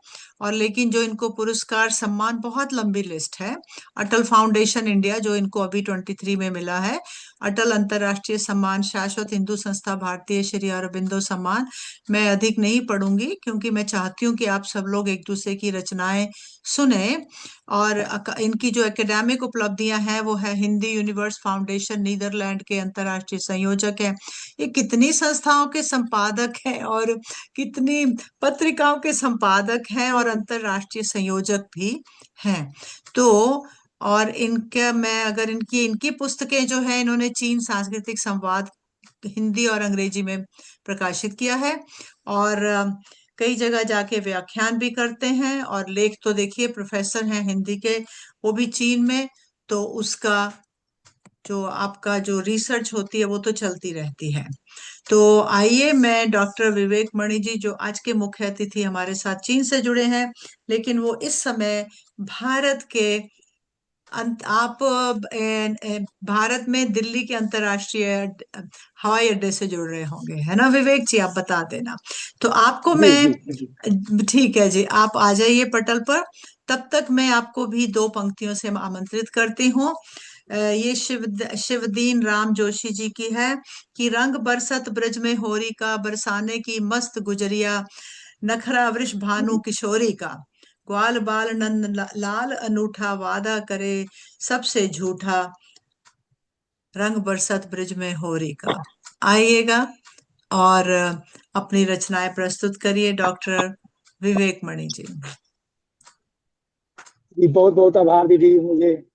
और लेकिन जो इनको पुरस्कार सम्मान, बहुत लंबी लिस्ट है। अटल फाउंडेशन इंडिया जो इनको अभी 23 में मिला है, अटल अंतर्राष्ट्रीय सम्मान, शाश्वत हिंदू संस्था भारतीय श्री अरबिंदो सम्मान। मैं अधिक नहीं पढ़ूंगी क्योंकि मैं चाहती हूँ कि आप सब लोग एक दूसरे की रचनाएं सुने। और इनकी जो एकेडमिक उपलब्धियां हैं वो है हिंदी यूनिवर्स फाउंडेशन, नीदरलैंड के अंतर्राष्ट्रीय संयोजक है। ये कितनी संस्थाओं के संपादक हैं, और कितनी पत्रिकाओं के संपादक हैं, और अंतर्राष्ट्रीय संयोजक भी हैं। तो और इनका, मैं अगर इनकी इनकी पुस्तकें जो है, इन्होंने चीन सांस्कृतिक संवाद हिंदी और अंग्रेजी में प्रकाशित किया है, और कई जगह जाके व्याख्यान भी करते हैं। और लेख तो देखिए, प्रोफेसर हैं हिंदी के, वो भी चीन में। तो उसका जो आपका जो रिसर्च होती है वो तो चलती रहती है। तो आइए, मैं डॉक्टर विवेक मणि जी, जो आज के मुख्य अतिथि हमारे साथ चीन से जुड़े हैं, लेकिन वो इस समय भारत के आप भारत में दिल्ली के अंतर्राष्ट्रीय हवाई अड्डे से जुड़ रहे होंगे, है ना विवेक जी? आप बता देना। तो आपको जी मैं, जी जी। ठीक है जी, आप आ जाइए पटल पर। तब तक मैं आपको भी दो पंक्तियों से आमंत्रित करती हूँ। ये शिवदीन राम जोशी जी की है कि रंग बरसत ब्रज में होरी का, बरसाने की मस्त गुजरिया, नखरा वृष भानु किशोरी का, ग्वाल बाल नंद लाल अनूठा, वादा करे सबसे झूठा, रंग बरसत ब्रिज में होरी का। आइएगा और अपनी रचनाएं प्रस्तुत करिए डॉक्टर विवेक मणि जी। जी बहुत बहुत आभार दीदी, मुझे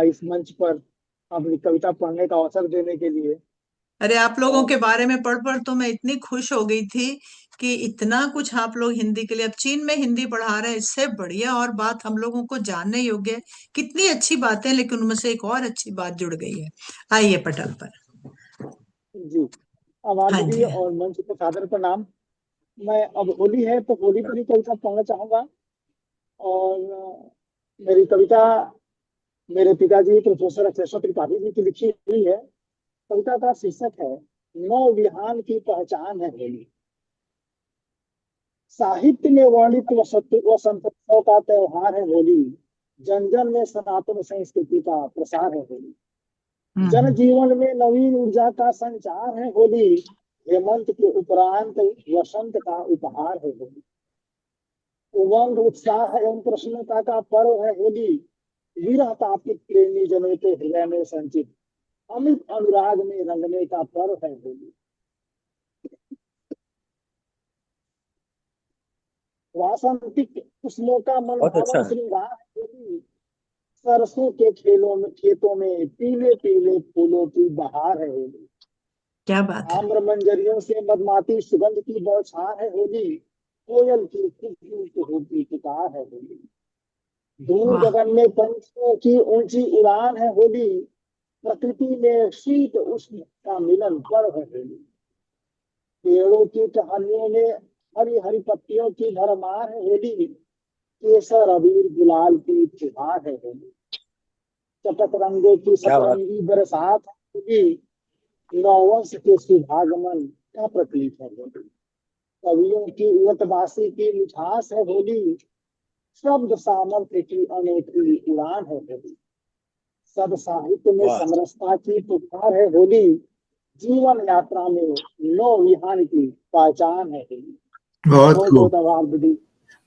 इस मंच पर अपनी कविता पढ़ने का अवसर देने के लिए। अरे, आप लोगों और के बारे में पढ़ पढ़ तो मैं इतनी खुश हो गई थी कि इतना कुछ आप लोग हिंदी के लिए, अब चीन में हिंदी पढ़ा रहे हैं, इससे बढ़िया और बात हम लोगों को जानने योग्य है। कितनी अच्छी बातें, लेकिन उनमें से एक और अच्छी बात जुड़ गई है। आइए पटल पर। जी आभार हाँ दीदी जी। और मंच को सादर प्रणाम। मैं, अब होली है तो होली पर ही कविता पढ़ना चाहूंगा। और मेरी कविता मेरे पिताजी प्रोफेसर अक्षय त्रिपाठी जी की लिखी हुई है। कविता का शीर्षक है नौ विहान की पहचान है होली। साहित्य में वर्णित वसंतोत्सव का त्योहार है होली। जन जन में सनातन संस्कृति का प्रसार है होली। जन हम्म। जीवन में नवीन ऊर्जा का संचार है होली। हेमंत के उपरांत वसंत का उपहार है होली। उमंग उत्साह एवं प्रसन्नता का पर्व है होली। विरह तापित प्रेमी जनों के हृदय में संचित अमित अनुराग में रंगने का पर्व है होली। वासंतिक कुसुमों का मन बहुत अच्छा भावन है। श्रृंगार है होली। सरसों के खेतों में पीले पीले फूलों की बहार है होली। क्या बात है। आम्र मंजरियों से मदमाती सुगंध की बौछार है होली। कोयल की खूबसूरत की पुकार है होली। दूर वाह। गगन में पंछियों की ऊंची उड़ान है होली। प्रकृति में शीत उष्ण का मिलन पर्व है होली। पेड़ों की टहनियों में हरी हरी पत्तियों की भरमार है होली। केसर अबीर गुलाल की फुहार है होली। चटक रंगों की क्या बात। सतरंगी बरसात है होली। नववर्ष के शुभागमन का प्रतीक है होली। कवियों की उतबासी की मिठास है होली। शब्द सामर्थ्य की अनोखी उड़ान है होली। सब साहित्य में वाह, समरसता की पुकार है होली। जीवन यात्रा में नौ विहान की पहचान है होली। बहुत बहुत खूब। बहुत आभार दीदी।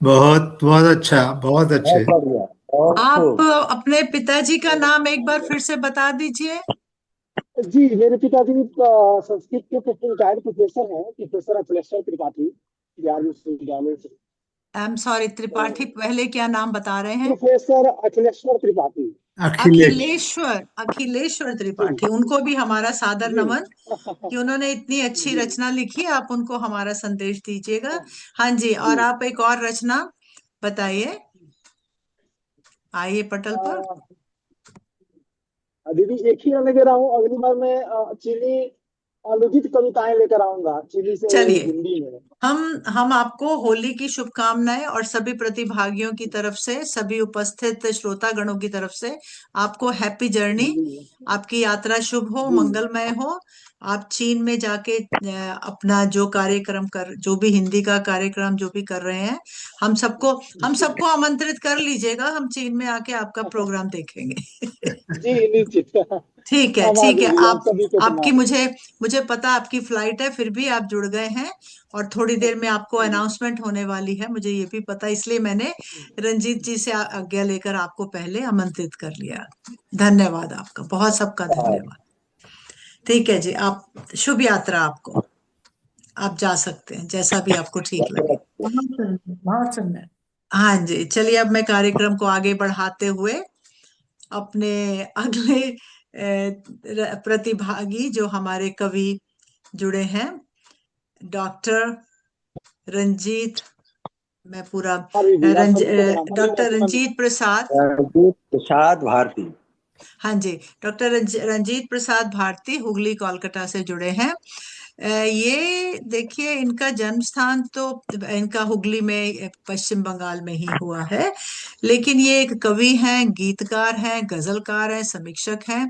बहुत बहुत अच्छा, बहुत अच्छे। बहुत बढ़िया, बहुत आप खूब। अपने पिताजी का नाम एक बार फिर से बता दीजिए। जी, मेरे पिताजी संस्कृत के रिटायर्ड प्रोफेसर हैं, प्रोफेसर अखिलेश्वर त्रिपाठी, बिहार विश्वविद्यालय से। आई एम सॉरी, त्रिपाठी, तो पहले क्या नाम बता रहे हैं? प्रोफेसर अखिलेश्वर त्रिपाठी। अखिलेश। अखिलेश्वर, अखिलेश्वर जी। त्रिपाठी, उनको भी हमारा सादर जी। नमन कि उन्होंने इतनी अच्छी जी। रचना लिखी। आप उनको हमारा संदेश दीजिएगा। हाँ जी, और जी। आप एक और रचना बताइए, आइए पटल पर। दीदी एक ही मैं लेकर हूँ, अगली बार मैं चीनी लिखित कविताएं लेकर आऊंगा, चीनी से चलिए, हिंदी में। हम आपको होली की शुभकामनाएं और सभी प्रतिभागियों की तरफ से, सभी उपस्थित श्रोतागणों की तरफ से आपको हैप्पी जर्नी। जी। आपकी यात्रा शुभ हो, जी। मंगलमय हो। आप चीन में जाके अपना जो कार्यक्रम कर, जो भी हिंदी का कार्यक्रम जो भी कर रहे हैं, हम सबको आमंत्रित कर लीजिएगा। हम चीन में आके आपका प्रोग्राम देखेंगे। जी निश्चित। ठीक है, हम आ ठीक है। दीदी, हम आप सभी को आपकी सुना देंगे। मुझे मुझे पता आपकी फ्लाइट है, फिर भी आप जुड़ गए हैं। और थोड़ी देर में आपको जी। अनाउंसमेंट होने वाली है, मुझे ये भी पता, इसलिए मैंने रंजीत जी से आज्ञा लेकर आपको पहले आमंत्रित कर लिया। धन्यवाद आपका, बहुत सबका धन्यवाद। ठीक है जी, आप शुभ यात्रा आपको। आप जा सकते हैं, जैसा भी आपको ठीक लगे। बहुत सुंदर, बहुत सुंदर। हाँ जी, चलिए अब मैं कार्यक्रम को आगे बढ़ाते हुए अपने अगले प्रतिभागी जो हमारे कवि जुड़े हैं, डॉक्टर रंजीत, मैं पूरा हाँ दीदी, आप सभी को प्रणाम, डॉक्टर अभिनंदन। रंजीत प्रसाद। रणजीत प्रसाद भारती। हाँ जी, डॉक्टर रंजीत प्रसाद भारती हुगली कोलकाता से जुड़े हैं। ये देखिए, इनका जन्म स्थान तो इनका हुगली में पश्चिम बंगाल में ही हुआ है, लेकिन ये एक कवि हैं, गीतकार हैं, गजलकार हैं, समीक्षक हैं।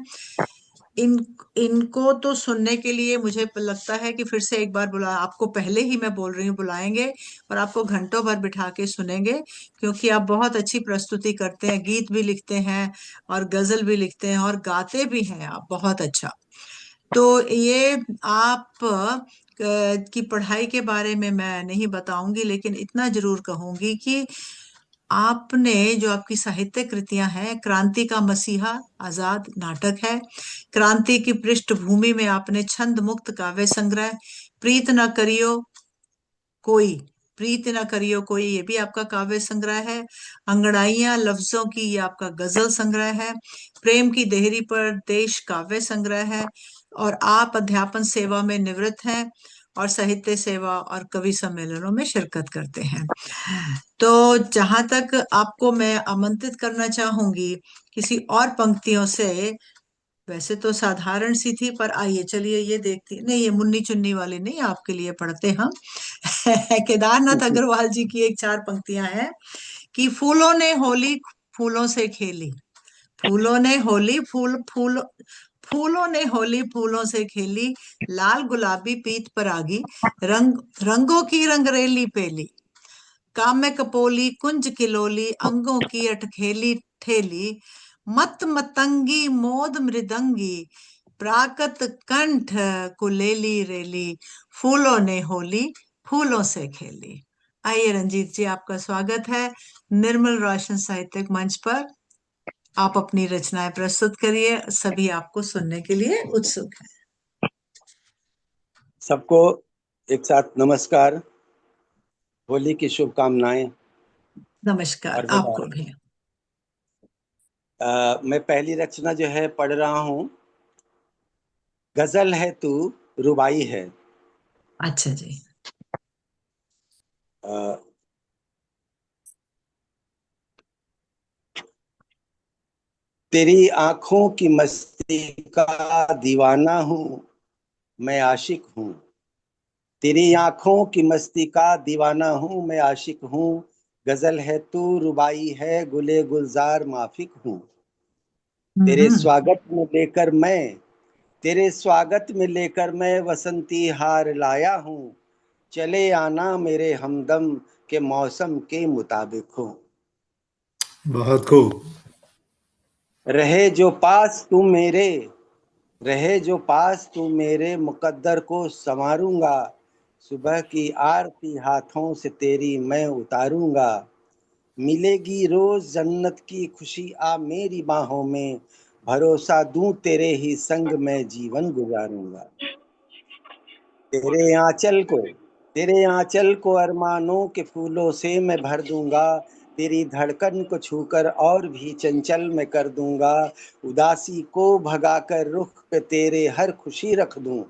इनको तो सुनने के लिए मुझे लगता है कि फिर से एक बार बुला, आपको पहले ही मैं बोल रही हूँ, बुलाएंगे और आपको घंटों भर बिठा के सुनेंगे, क्योंकि आप बहुत अच्छी प्रस्तुति करते हैं, गीत भी लिखते हैं और गजल भी लिखते हैं और गाते भी हैं आप बहुत अच्छा। तो ये आप की पढ़ाई के बारे में मैं नहीं बताऊंगी, लेकिन इतना जरूर कहूंगी कि आपने जो आपकी साहित्य कृतियां हैं, क्रांति का मसीहा आजाद नाटक है, क्रांति की पृष्ठभूमि में आपने छंद मुक्त काव्य संग्रह, प्रीत न करियो कोई, प्रीत न करियो कोई, ये भी आपका काव्य संग्रह है, अंगड़ाइयां लफ्जों की, ये आपका गजल संग्रह है, प्रेम की देहरी पर देश काव्य संग्रह है, और आप अध्यापन सेवा में निवृत्त हैं और साहित्य सेवा और कवि सम्मेलनों में शिरकत करते हैं। तो जहां तक आपको मैं आमंत्रित करना चाहूंगी किसी और पंक्तियों से, वैसे तो साधारण सी थी, पर आइए चलिए ये देखती, नहीं ये मुन्नी चुन्नी वाली नहीं, आपके लिए पढ़ते हम। केदारनाथ अग्रवाल जी की एक 4 पंक्तियां हैं कि फूलों ने होली फूलों से खेली, फूलों ने होली फूलों ने होली फूलों से खेली, लाल गुलाबी पीत परागी, रंगों की रंगरेली पेली, काम्य कपोली कुंज किलोली, अंगों की अटखेली ठेली, मत मतंगी मोद मृदंगी, प्राकत कंठ कुलेली रेली, फूलों ने होली फूलों से खेली। आइए रंजीत जी, आपका स्वागत है निर्मल रोशन साहित्यिक मंच पर। आप अपनी रचनाएं प्रस्तुत करिए, सभी आपको सुनने के लिए उत्सुक हैं। सबको एक साथ नमस्कार। होली की शुभकामनाएं। नमस्कार और आपको भी। मैं पहली रचना जो है पढ़ रहा हूँ। गजल है तू, रुबाई है। अच्छा जी। अ, तेरी आंखों की मस्ती का दीवाना हूँ, मैं आशिक हूँ। तेरी आंखों की मस्ती का दीवाना हूँ, मैं आशिक हूँ। गजल है तू, रुबाई है, गुले गुलजार माफिक हूँ। तेरे स्वागत में लेकर मैं तेरे स्वागत में लेकर मैं वसंती हार लाया हूँ। चले आना मेरे हमदम के मौसम के मुताबिक हो। बहुत खूब। रहे जो पास तू मेरे रहे जो पास तू मेरे, मुकद्दर को संवारूंगा। सुबह की आरती हाथों से तेरी मैं उतारूंगा। मिलेगी रोज जन्नत की खुशी, आ मेरी बाहों में। भरोसा दूं तेरे ही संग मैं जीवन गुजारूंगा। तेरे आंचल को तेरे आंचल को अरमानों के फूलों से मैं भर दूंगा। तेरी धड़कन को छूकर और भी चंचल मैं कर दूंगा। उदासी को भगाकर रुख पे तेरे हर खुशी रख दूं।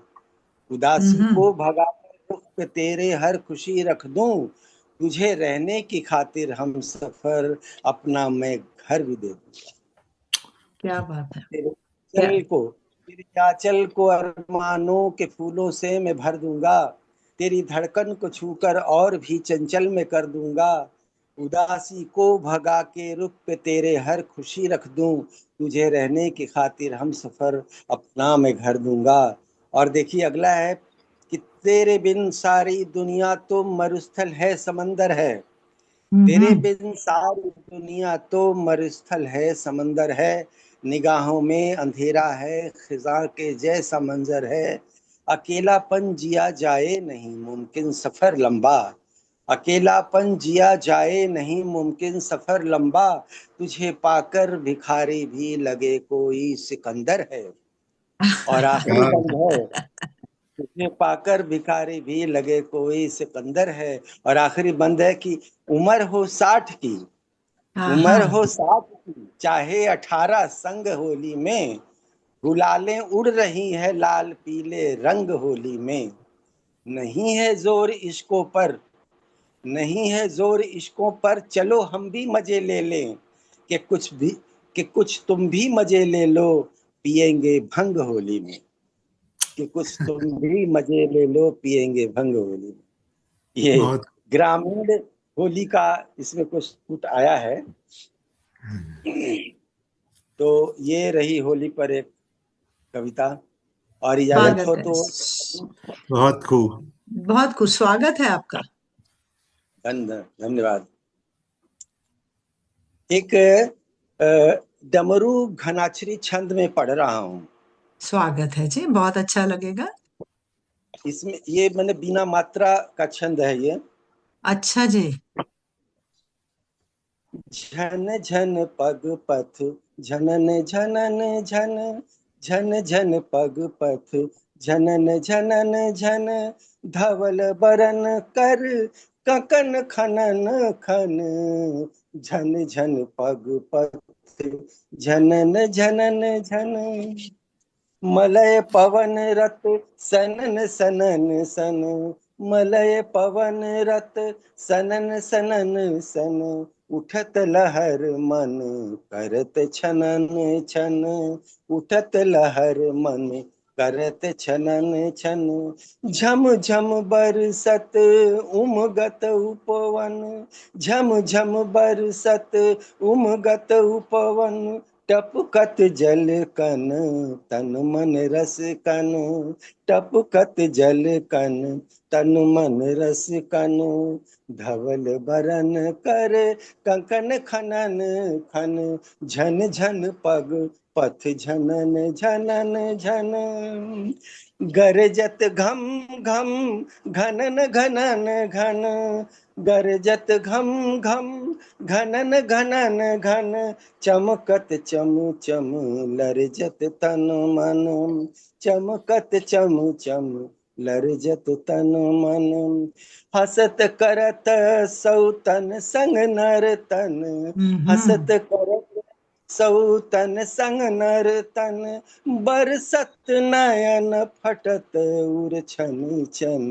उदासी को भगाकर रुख पे तेरे हर खुशी रख दूं। तुझे रहने की खातिर हम सफर अपना मैं घर भी दे दूंगा। क्या बात है। तेरे आंचल को अरमानों के फूलों से मैं भर दूंगा। तेरी धड़कन को छूकर और भी चंचल में कर दूंगा। उदासी को भगा के रुख पे तेरे हर खुशी रख दूं। तुझे रहने की खातिर हम सफर अपना मैं घर दूंगा। और देखिए अगला है कि तेरे बिन सारी दुनिया तो मरुस्थल है, समंदर है। तेरे बिन सारी दुनिया तो मरुस्थल है, समंदर है। निगाहों में अंधेरा है, खिजा के जैसा मंजर है। अकेलापन जिया जाए नहीं, मुमकिन सफर लंबा। अकेलापन जिया जाए नहीं, मुमकिन सफर लंबा। तुझे पाकर भिखारी भी लगे कोई सिकंदर है। और आखिरी बंद है, तुझे पाकर भिखारी भी लगे कोई सिकंदर है। और आखिरी बंद है कि उम्र हो 60 की उम्र हो 60 की, चाहे 18 संग होली में। गुलालें उड़ रही है लाल पीले रंग होली में। नहीं है जोर इश्कों पर नहीं है जोर इश्कों पर, चलो हम भी मजे ले लें। कि कुछ तुम भी मजे ले लो, पिएंगे भंग होली में। कि कुछ तुम भी मजे ले लो, पिएंगे भंग होली में। ये बहुत ग्रामीण होली का इसमें कुछ छूट आया है। तो ये रही होली पर एक कविता। और इजाजत हो स्वागत है। तो बहुत खूब। बहुत कुछ स्वागत है आपका। धन्यवाद। एक डमरू घनाचरी छंद में पढ़ रहा हूँ। स्वागत है जी, बहुत अच्छा लगेगा। इसमें ये मैंने बिना मात्रा का छंद है ये। अच्छा जी। झन झन पग पथ, झनन झनन झन। झन झन पग पथ, झनन झनन झन। धवल बरन कर ककन खनन खन। झन झन पग पथ, झनन झनन झन। मलय पवन रत सनन सनन सन। मलय पवन रत सनन सनन सन। उठत लहर मन करत छनन छन। उठत लहर मन करत छनन छन। झम झम बरसत उमगत उपवन। झम झम बरसत उमगत उपवन। टपकत जल कन तन मन रस कन। टपकत जल कन तन मन रस कन। धवल बरन कर कंकन खनन खन। झन झन पग पथ, झनन झनन झन। गरजत घम घम घनन घनन घन। गरजत घम घम घनन घनन घन। चमकत चम चम लरजत तन मन। चमकत चम चम लरजत तन मन, हसत करत सौतन संग नर तन, हसत करत सौतन संग नर तन, बरसत नयन फटत उर छन छन,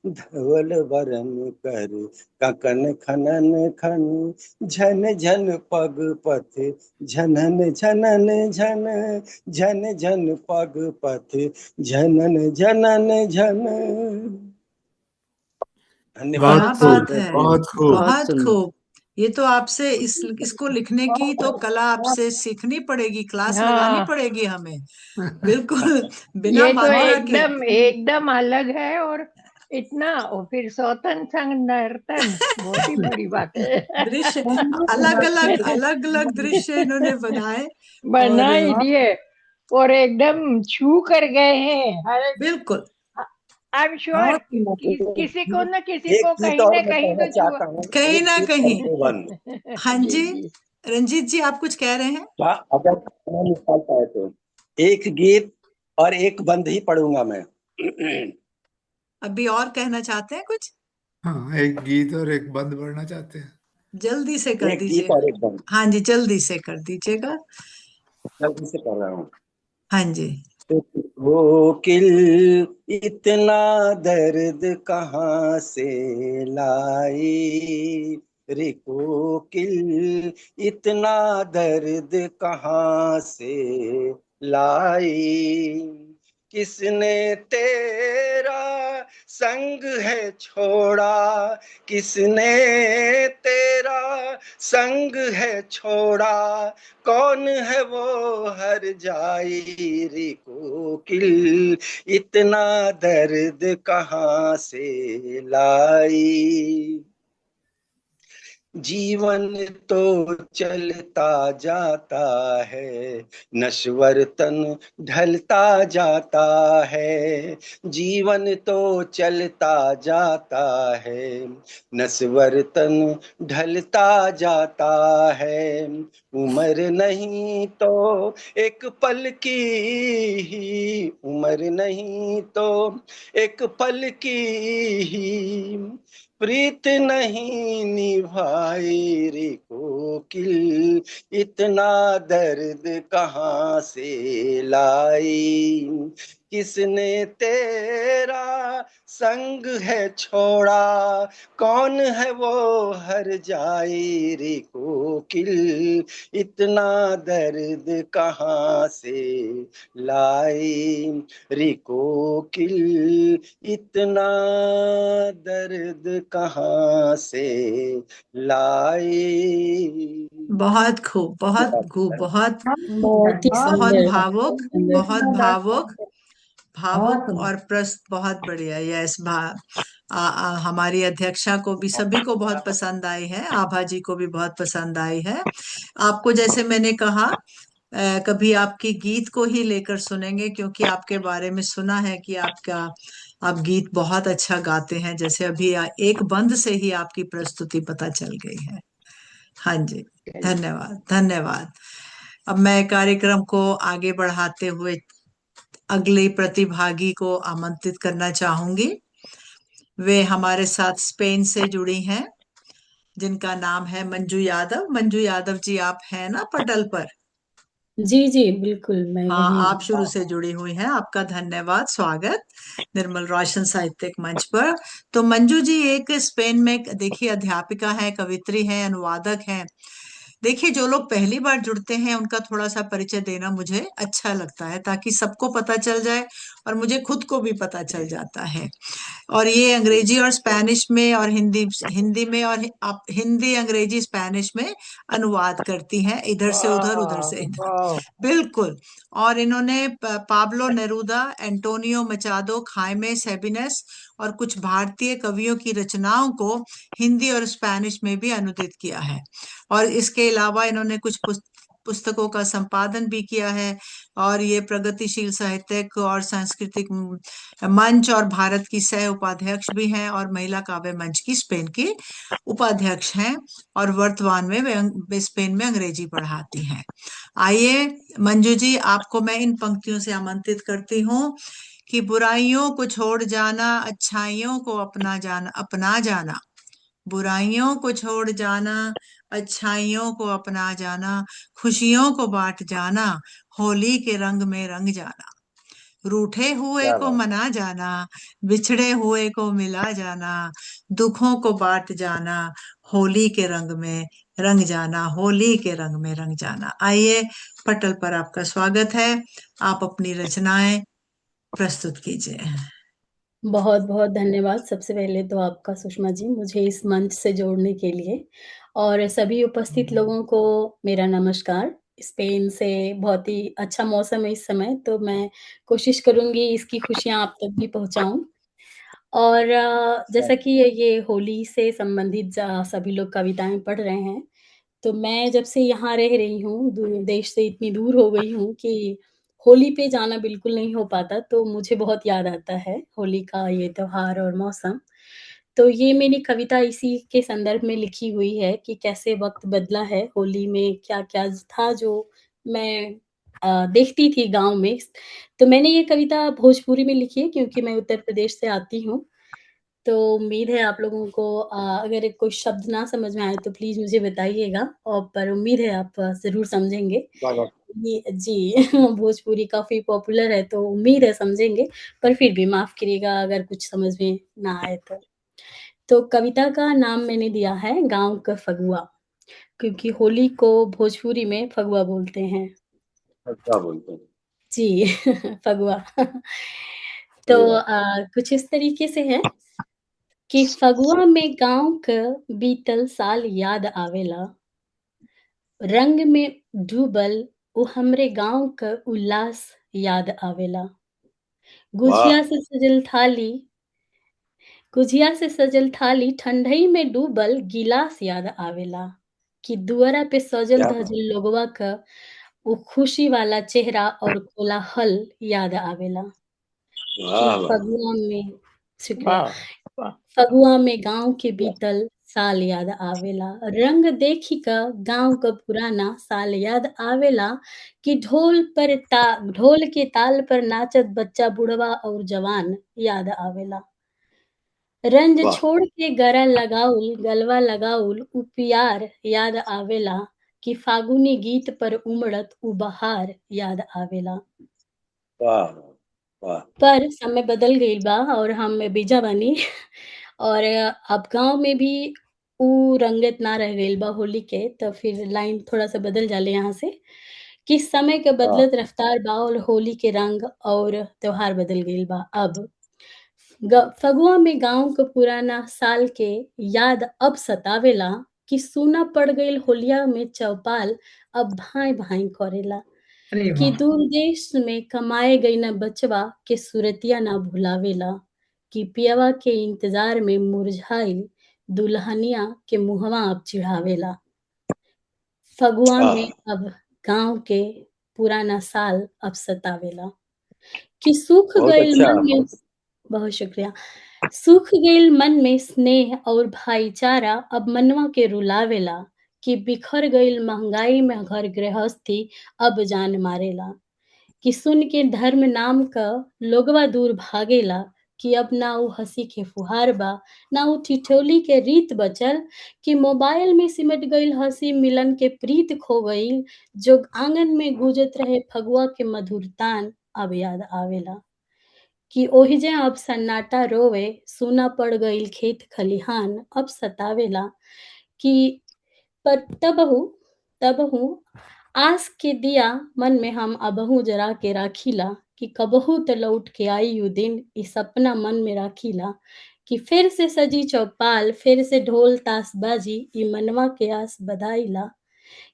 धवल वरन कर ककन खनन खन, झन झन पग पथ झनन झनन झन, झन झन पग पथ झनन झनन झन। धन्यवाद। क्या बात है, बहुत खूब। बहुत खूब। ये तो आपसे इसको लिखने की तो कला आपसे सीखनी पड़ेगी, क्लास लगानी हाँ पड़ेगी हमें। बिल्कुल बिना ये तो मात्रा के। एकदम एकदम अलग है। और इतना, और फिर सौतन संग नर्तन, बहुत ही बड़ी बात है। दृश्य अलग अलग दृश्य इन्होंने बनाए बना और ही दिए और एकदम छू कर गए हैं हर। बिल्कुल। आई एम श्योर किसी को न किसी एक को गीत कहीं और ना मैं कहीं कहना तो चाहता हूँ, कहीं एक ना गीत कहीं। और दो बंद। हाँ जी जी, जी। रंजीत जी आप कुछ कह रहे हैं? अगर समय निकाल पाए तो एक गीत और एक बंद ही पढ़ूंगा मैं। अभी और कहना चाहते हैं कुछ? हाँ, एक गीत और एक बंद पढ़ना चाहते हैं। जल्दी से कर एक गीत दीजिएगा। और एक बंद, हाँ जी, जल्दी से कर दीजिएगा। जल्दी से कर रहा हूँ। हाँ जी। कोकिल इतना दर्द कहाँ से लाई, रे कोकिल इतना दर्द कहाँ से लाई, किसने तेरा संग है छोड़ा, किसने तेरा संग है छोड़ा, कौन है वो हर जाई, रे कोकिल इतना दर्द कहाँ से लाई। जीवन तो चलता जाता है, नश्वर तन ढलता जाता है, जीवन तो चलता जाता है, नश्वर तन ढलता जाता है, उम्र नहीं तो एक पल की ही, उम्र नहीं तो एक पल की ही, प्रीत नहीं निभाई, रे कोकिल इतना दर्द कहाँ से लाई, किसने तेरा संग है छोड़ा, कौन है वो हर जाई, रे कोकिल इतना दर्द कहाँ से लाई, रे कोकिल इतना दर्द कहाँ से लाई। बहुत खूब, बहुत खूब, बहुत बहुत ही बहुत सुंदर, भावुक, बहुत भावुक, भावुक बहुत और प्रस्त, बहुत बढ़िया। यस हमारी अध्यक्षा को भी, सभी को बहुत पसंद आई है, आभा जी को भी बहुत पसंद आई है। आपको जैसे मैंने कहा कभी आपकी गीत को ही लेकर सुनेंगे, क्योंकि आपके बारे में सुना है कि आप गीत बहुत अच्छा गाते हैं, जैसे अभी एक बंद से ही आपकी प्रस्तुति पता चल गई है। हाँ जी, धन्यवाद धन्यवाद। अब मैं कार्यक्रम को आगे बढ़ाते हुए अगले प्रतिभागी को आमंत्रित करना चाहूंगी। वे हमारे साथ स्पेन से जुड़ी हैं, जिनका नाम है मंजू यादव। मंजू यादव जी आप हैं ना पटल पर? जी जी बिल्कुल, मैं हाँ, यही आप शुरू से जुड़ी हुई हैं। आपका धन्यवाद, स्वागत निर्मल रोशन साहित्यिक मंच पर। तो मंजू जी एक स्पेन में देखिए अध्यापिका है, कवित्री है, अनुवादक है। देखिए जो लोग पहली बार जुड़ते हैं उनका थोड़ा सा परिचय देना मुझे अच्छा लगता है, ताकि सबको पता चल जाए और मुझे खुद को भी पता चल जाता है। और ये अंग्रेजी और स्पेनिश में और हिंदी हिंदी में और आप हिंदी अंग्रेजी स्पेनिश में अनुवाद करती हैं, इधर से उधर उधर से इधर। वाह, बिल्कुल। और इन्होंने पाब्लो नेरूदा, एंटोनियो मचादो, खाइमे सेबिनेस और कुछ भारतीय कवियों की रचनाओं को हिंदी और स्पेनिश में भी अनुदित किया है। और इसके अलावा इन्होंने कुछ पुस्तकों का संपादन भी किया है। और ये प्रगतिशील साहित्यिक और सांस्कृतिक मंच और भारत की सह उपाध्यक्ष भी हैं, और महिला काव्य मंच की स्पेन की उपाध्यक्ष हैं, और वर्तमान में वे स्पेन में अंग्रेजी पढ़ाती हैं। आइए मंजू जी, आपको मैं इन पंक्तियों से आमंत्रित करती हूँ कि बुराइयों को छोड़ जाना, अच्छाइयों को अपना जाना, बुराइयों को छोड़ जाना, अच्छाइयों को अपना जाना, खुशियों को बांट जाना, होली के रंग में रंग जाना, रूठे हुए क्या को बात। मना जाना, बिछड़े हुए को मिला जाना, दुखों को बांट जाना, होली के रंग में रंग जाना, होली के रंग में रंग जाना। आइए, पटल पर आपका स्वागत है। आप अपनी रचनाएं प्रस्तुत कीजिए। बहुत बहुत धन्यवाद सबसे पहले तो आपका सुषमा जी, मुझे इस मंच से जोड़ने के लिए, और सभी उपस्थित लोगों को मेरा नमस्कार। स्पेन से बहुत ही अच्छा मौसम है इस समय, तो मैं कोशिश करूंगी इसकी खुशियां आप तक भी पहुंचाऊं। और जैसा कि ये होली से संबंधित सभी लोग कविताएं पढ़ रहे हैं, तो मैं जब से यहाँ रह रही हूँ, देश से इतनी दूर हो गई हूँ कि होली पे जाना बिल्कुल नहीं हो पाता, तो मुझे बहुत याद आता है होली का ये त्योहार और मौसम। तो ये मेरी कविता इसी के संदर्भ में लिखी हुई है कि कैसे वक़्त बदला है, होली में क्या-क्या था जो मैं देखती थी गाँव में। तो मैंने ये कविता भोजपुरी में लिखी है क्योंकि मैं उत्तर प्रदेश से आती हूँ। तो उम्मीद है आप लोगों को अगर कोई शब्द ना समझ में आए तो प्लीज़ मुझे बताइएगा, और पर उम्मीद है आप ज़रूर समझेंगे। ये जी भोजपुरी काफ़ी पॉपुलर है, तो उम्मीद है समझेंगे, पर फिर भी माफ़ करिएगा अगर कुछ समझ में ना आए तो। तो कविता का नाम मैंने दिया है गाँव का फगुआ, क्योंकि होली को भोजपुरी में फगुआ बोलते हैं। क्या बोलते हैं? जी फगुआ। तो ये बात। कुछ इस तरीके से है कि फगुआ में गाँव क बीतल साल याद आवेला, रंग में डूबल उ हमरे गाँव क उल्लास याद आवेला। वाह। गुझिया से सजल थाली गुझिया से सजल थाली ठंडई में डूबल गिलास याद आवेला, कि दुअरा पे सजल क्या बात। धजल लोगवा क उ खुशी वाला चेहरा और कोलाहल याद आवेला, कि वाह वाह। फगुआ में शुक्रिया। वाह वाह। फगुआ में गाँव के बीतल साल याद आवेला, रंग देखी क गाँव क पुराना साल याद आवेला, कि ढोल के ताल पर नाचत बच्चा बुढ़वा और जवान याद आवेला। रंज वाह छोड़ के गलवा लगाउल उ पियार याद आवेला, कि फागुनी गीत पर उमड़त उ बहार याद आवेला। वाह वाह। पर समय बदल गइल बा और हम बीजा बानी और अब गाँव में भी उ रंगत ना रह गइल बा होली के, तो फिर लाइन थोड़ा-सा बदल जाले यहाँ से, कि समय के हाँ। बदलत रफ्तार बा और होली के रंग और त्योहार बदल गइल बा अब। फगुआ में गाँव क पुराना साल के याद अब सतावेला, कि सूना पड़ गइल होलिया में चौपाल अब भाई-भाई करेला, अरे कि वाह। दूर देश में कमाए गइल बचवा के सुरतिया ना भुलावेला, कि पियवा के इंतजार में मुरझाइल दुल्हनिया के मुहवा अब चिढ़ावेला। फगुआ में अब गाँव के पुराना साल अब सतावेला, कि सूख बहुत गइल अच्छा। मन में बहुत शुक्रिया। सूख गइल मन में स्नेह और भाईचारा अब मनवा के रुलावेला, कि बिखर गइल महंगाई में घर गृहस्थी अब जान मारेला, कि सुन के धर्म नाम क लोगवा दूर भागेला, कि अब ना उ हँसी के फुहार बा, ना उ ठिठोली के रीत बचल, कि मोबाइल में सिमट गइल हँसी मिलन के प्रीत खो गइल, जो आंगन में गूंजत रहे फगुआ के मधुर तान अब याद आवेला, कि ओहिजे अब सन्नाटा रोवे, सूना पड़ गइल खेत खलिहान अब सतावेला, कि पर तबहू आस के दिया मन में हम अबहू जरा के राखीला, कि कबहू त लौट के आई उ दिन ई सपना मन में राखीला, कि फिर से सजी चौपाल, फिर से ढोल ताश बाजी ई मनवा के आस बधाइला,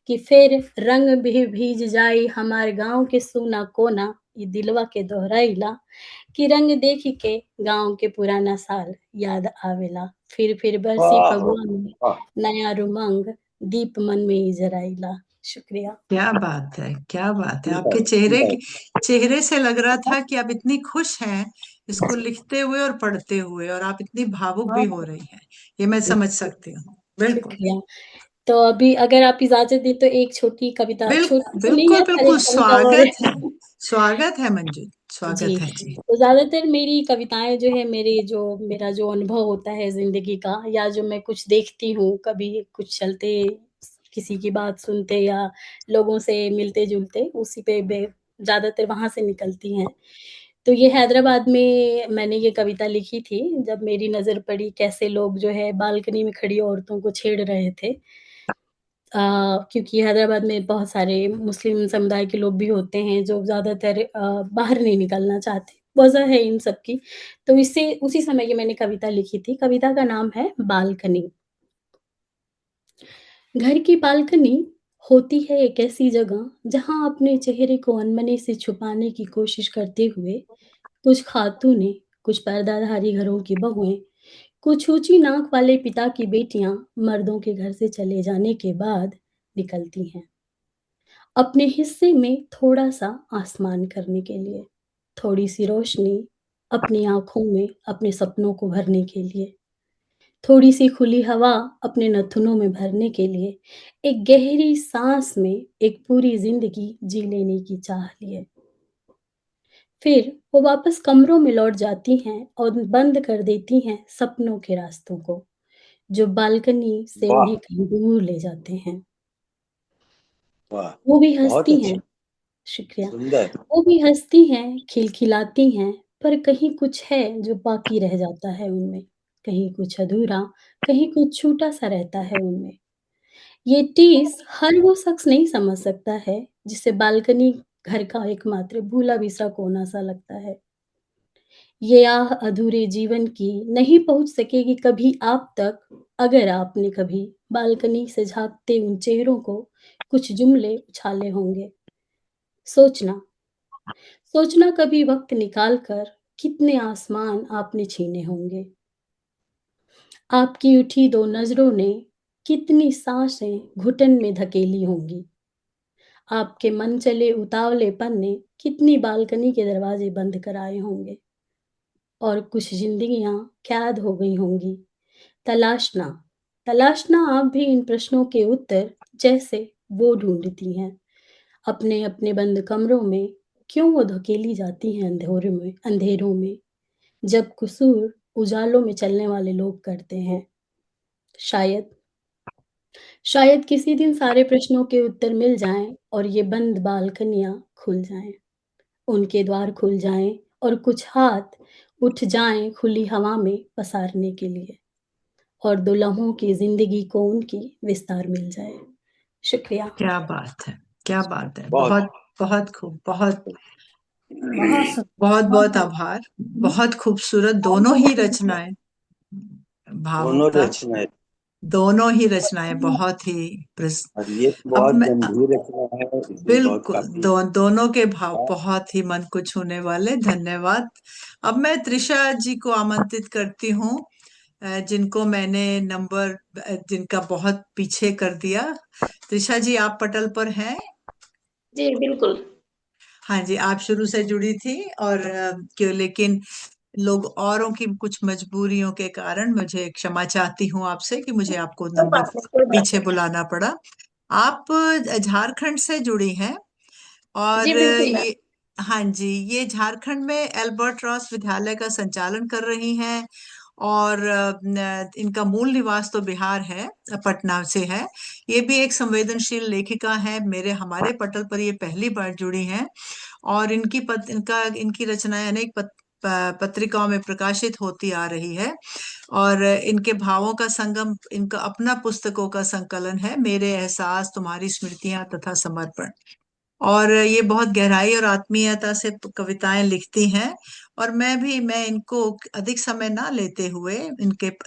कि फिर रंग भी भीज जाई हमार गाँव के सूना कोना ई दिलवा के दोहराइला, कि रंग देखी के गाँव के पुराना साल याद आवेला, फिर बरसी वाह फगुआ में वाह। नया उमंग दीप मन में ही जराइला। शुक्रिया। क्या बात है, क्या बात है। आपके सुंदर। चेहरे से लग रहा था कि आप इतनी खुश हैं इसको लिखते हुए और पढ़ते हुए, और आप इतनी भावुक भी हो रही हैं, ये मैं समझ सकती हूँ। बिल्कुल। शुक्रिया। तो अभी अगर आप इजाजत दें तो एक छोटी कविता, छोटी तो नहीं बिल्कुल है पर बिल्कुल, एक कविता और स्वागत है मंजू, जी। स्वागत है जी। तो ज्यादातर मेरी कविताएं जो है मेरा जो अनुभव होता है जिंदगी का, या जो मैं कुछ देखती हूँ, कभी कुछ चलते, किसी की बात सुनते या लोगों से मिलते जुलते, उसी पे ज्यादातर वहां से निकलती हैं। तो ये हैदराबाद में मैंने ये कविता लिखी थी जब मेरी नजर पड़ी कैसे लोग जो है बालकनी में खड़ी औरतों को छेड़ रहे थे। क्योंकि हैदराबाद में बहुत सारे मुस्लिम समुदाय के लोग भी होते हैं जो ज़्यादातर बाहर नहीं निकलना चाहते। वजह है इन सब की। तो इससे उसी समय की मैंने कविता लिखी थी। कविता का नाम है बालकनी। घर की बालकनी होती है एक ऐसी जगह जहाँ अपने चेहरे को अनमने से छुपाने की कोशिश करते हुए कुछ खातूनें, कुछ पर्दाधारी घरों की बहुएं, कुछ ऊंची नाक वाले पिता की बेटियां मर्दों के घर से चले जाने के बाद निकलती हैं अपने हिस्से में थोड़ा-सा आसमान करने के लिए, थोड़ी-सी रोशनी अपनी आँखों में अपने सपनों को भरने के लिए, थोड़ी-सी खुली हवा अपने नथुनों में भरने के लिए, एक गहरी साँस में एक पूरी ज़िंदगी जी लेने की चाह लिए। फिर वो वापस कमरों में लौट जाती हैं और बंद कर देती हैं सपनों के रास्तों को, जो बालकनी से वाह उन्हें कहीं दूर ले जाते हैं। वाह, वो भी बहुत हँसती हैं, अच्छा, शुक्रिया। सुंदर। वो भी हँसती हैं, खिलखिलाती हैं, पर कहीं कुछ है जो बाकी रह जाता है उनमें। कहीं कुछ अधूरा, कहीं कुछ छूटा-सा रहता है उनमें। ये टीस हर वो शख्स नहीं समझ सकता है, जिसे बालकनी घर का एकमात्र भूला-बिसरा कोना-सा लगता है। ये आह अधूरे जीवन की नहीं पहुँच सकेगी कभी आप तक, अगर आपने कभी बालकनी से झाँकते उन चेहरों को कुछ जुमले उछाले होंगे। सोचना सोचना कभी वक़्त निकाल कर कितने आसमान आपने छीने होंगे। आपकी उठी 2 नज़रों ने कितनी साँसें घुटन में धकेली होंगी। आपके मन चले उतावलेपन ने कितनी बालकनी के दरवाज़े बंद कराए होंगे और कुछ ज़िंदगियाँ कैद हो गई होंगी। तलाशना तलाशना आप भी इन प्रश्नों के उत्तर जैसे वो ढूँढती हैं। अपने-अपने बंद कमरों में क्यों वो धकेली जाती हैं अंधेरों में, जब कसूर उजालों में चलने वाले लोग करते हैं। शायद शायद किसी दिन सारे प्रश्नों के उत्तर मिल जाएँ और ये बंद बालकनियाँ खुल जाएँ। उनके द्वार खुल जाएँ और कुछ हाथ उठ जाएँ खुली हवा में पसारने के लिए और 2 लम्हों की ज़िंदगी को उनकी विस्तार मिल जाए। शुक्रिया। क्या बात है, क्या बात है। बहुत बहुत बहुत खूब, बहुत बहुत बहुत बहुत बहुत आभार। बहुत खूबसूरत दोनों ही रचनाएं, दोनों भावुकता, रचनाएं, दोनों ही रचनाएं बहुत ही और ये तो अब बहुत मैं गंभीर रचना है, इसमें बहुत बिल्कुल काफी दोनों के भाव बहुत ही मन को छूने वाले। धन्यवाद। अब मैं त्रिशा जी को आमंत्रित करती हूँ, जिनको मैंने नंबर जिनका बहुत पीछे कर दिया। त्रिशा जी, आप पटल पर हैं? जी बिल्कुल। हाँ जी, आप शुरू से जुड़ी थी और क्यों, लेकिन लोग औरों की कुछ मजबूरियों के कारण मुझे क्षमा चाहती हूँ आपसे कि मुझे आपको कोई नंबर बात नहीं, कोई बात पीछे बुलाना पड़ा। आप झारखंड से जुड़ी हैं नहीं। और जी बिल्कुल मैम। ये, हाँ जी, ये झारखंड में एल्बर्ट रॉस विद्यालय का संचालन कर रही हैं और इनका मूल निवास तो बिहार है, पटना से है। ये भी एक संवेदनशील लेखिका है। हमारे पटल पर ये पहली बार जुड़ी हैं और इनकी रचनाएं अनेक पत्रिकाओं में प्रकाशित होती आ रही है और इनके भावों का संगम, इनका अपना पुस्तकों का संकलन है, मेरे एहसास, तुम्हारी स्मृतियां तथा समर्पण। और ये बहुत गहराई और आत्मीयता से कविताएं लिखती हैं और मैं इनको अधिक समय ना लेते हुए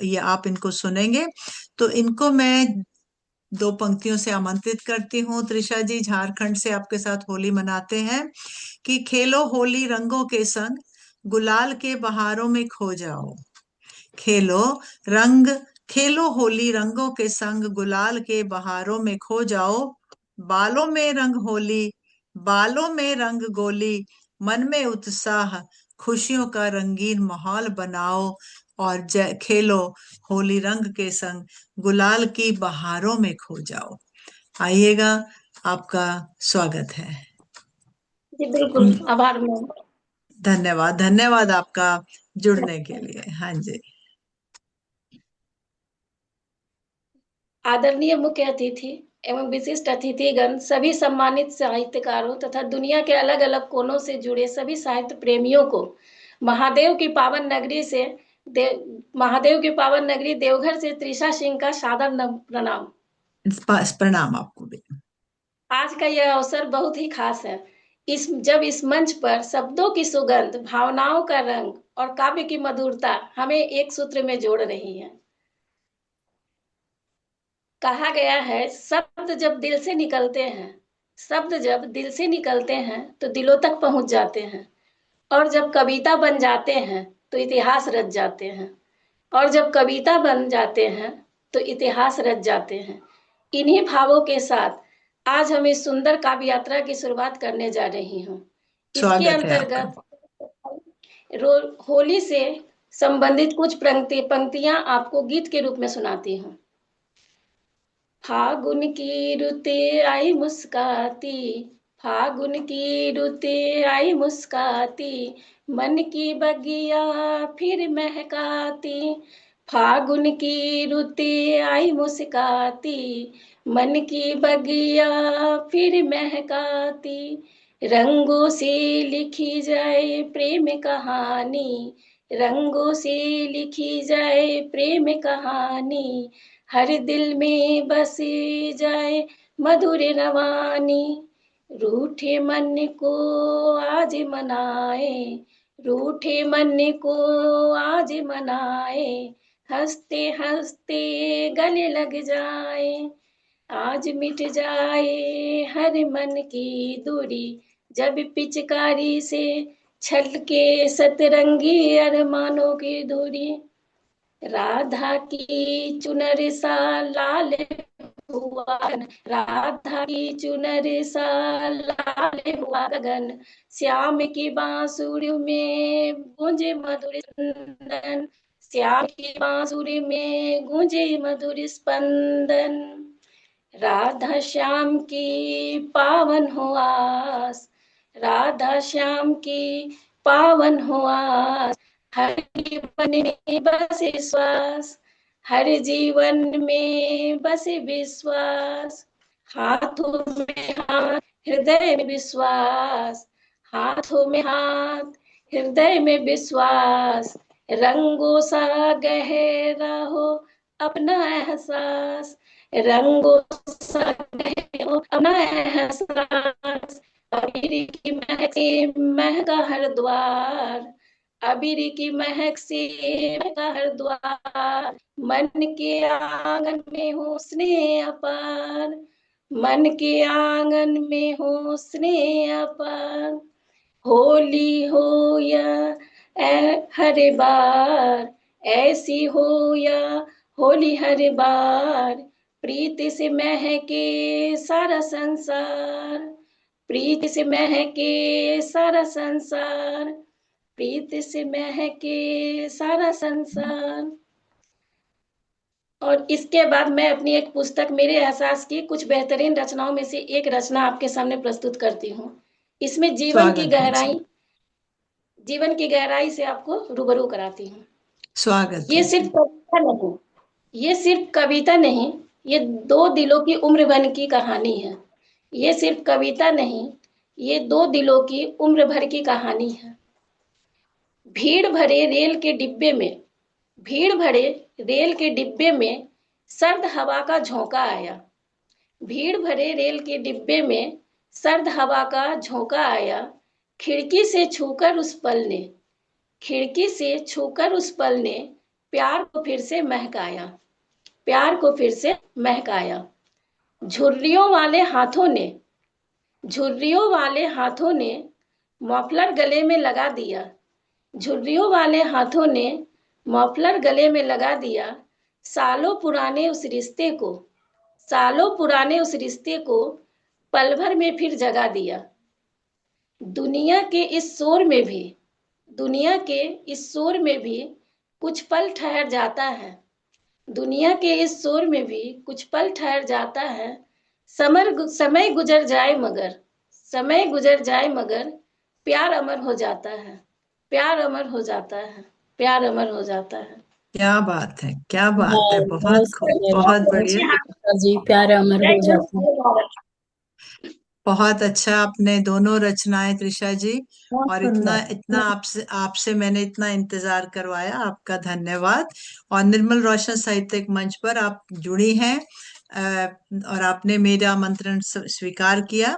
ये आप इनको सुनेंगे, तो इनको मैं 2 पंक्तियों से आमंत्रित करती हूँ। त्रिशा जी झारखंड से आपके साथ होली मनाते हैं कि खेलो होली रंगों के संग, गुलाल के बहारों में खो जाओ। खेलो रंग खेलो होली रंगों के संग, गुलाल के बहारों में खो जाओ। बालों में रंग होली, बालों में रंग गोली, मन में उत्साह, खुशियों का रंगीन माहौल बनाओ। और खेलो होली रंग के संग, गुलाल की बहारों में खो जाओ। आइएगा, आपका स्वागत है। जी बिल्कुल, आभार मैम। धन्यवाद, धन्यवाद आपका जुड़ने के लिए। हाँ जी। आदरणीय मुख्य अतिथि एवं विशिष्ट अतिथिगण, सभी सम्मानित साहित्यकारों तथा दुनिया के अलग अलग कोनों से जुड़े सभी साहित्य प्रेमियों को महादेव की पावन नगरी देवघर से त्रिशा सिंह का सादर प्रणाम। प्रणाम आपको भी। आज का यह अवसर बहुत ही खास है। जब इस मंच पर शब्दों की सुगंध, भावनाओं का रंग और काव्य की मधुरता हमें एक सूत्र में जोड़ रही है। कहा गया है, शब्द जब दिल से निकलते हैं तो दिलों तक पहुंच जाते हैं, और जब कविता बन जाते हैं तो इतिहास रच जाते हैं। इन्हीं भावों के साथ आज हम इस सुंदर काव्य यात्रा की शुरुआत करने जा रही हूँ। इसके अंतर्गत होली से संबंधित कुछ पंक्तियां आपको गीत के रूप में सुनाती हूँ। फागुन की रुते आई मुस्काती, मन की बगिया फिर महकाती। फागुन की रुते आई मुस्काती, मन की बगिया फिर महकाती। रंगों से लिखी जाए प्रेम कहानी, हर दिल में बसी जाए मधुर रवानी। रूठे मन को आज मनाए, हंसते हंसते गले लग जाए। आज मिट जाए हर मन की दूरी, जब पिचकारी से छलके सतरंगी अरमानों की दूरी। राधा की चुनर सा लाल हुआ गगन, श्याम की बांसुरी में गूंजे मधुर स्पंदन। राधा श्याम की पावन हो आस, हर जीवन में बसे विश्वास। हाथों में हाथ हृदय में विश्वास, रंगों सा गहरा हो अपना एहसास। अबीर की महक से महका हर द्वार, मन के आंगन में हो स्नेह अपार। होली हो या हर बार, ऐसी हो या होली हर बार, प्रीति से महके सारा संसार। और इसके बाद मैं अपनी एक पुस्तक मेरे एहसास की कुछ बेहतरीन रचनाओं में से एक रचना आपके सामने प्रस्तुत करती हूँ। इसमें जीवन की गहराई से आपको रूबरू कराती हूँ। स्वागत। ये सिर्फ कविता नहीं, ये दो दिलों की उम्र भर की कहानी है। भीड़ भरे रेल के डिब्बे में सर्द हवा का झोंका आया। खिड़की से छूकर उस पल ने प्यार को फिर से महकाया। झुर्रियों वाले हाथों ने मफलर गले में लगा दिया। सालों पुराने उस रिश्ते को पल भर में फिर जगा दिया। दुनिया के इस शोर में भी कुछ पल ठहर जाता है, दुनिया के इस शोर में भी कुछ पल ठहर जाता है। समय गुजर जाए मगर, समय गुजर जाए मगर, प्यार अमर हो जाता है, प्यार अमर हो जाता है, प्यार अमर हो जाता है। क्या बात है, क्या बात है, बहुत बहुत खूब, सुंदर बहुत बढ़िया। कृष्णा जी, प्यार अमर हो जाता है। बहुत अच्छा, आपने दोनों रचनाएं त्रिशा जी, बहुत और इतना सुंदर। इतना आपसे आपसे मैंने इतना इंतजार करवाया, आपका धन्यवाद। और निर्मल रोशन साहित्यिक मंच पर आप जुड़ी हैं, और आपने मेरा आमंत्रण स्वीकार किया,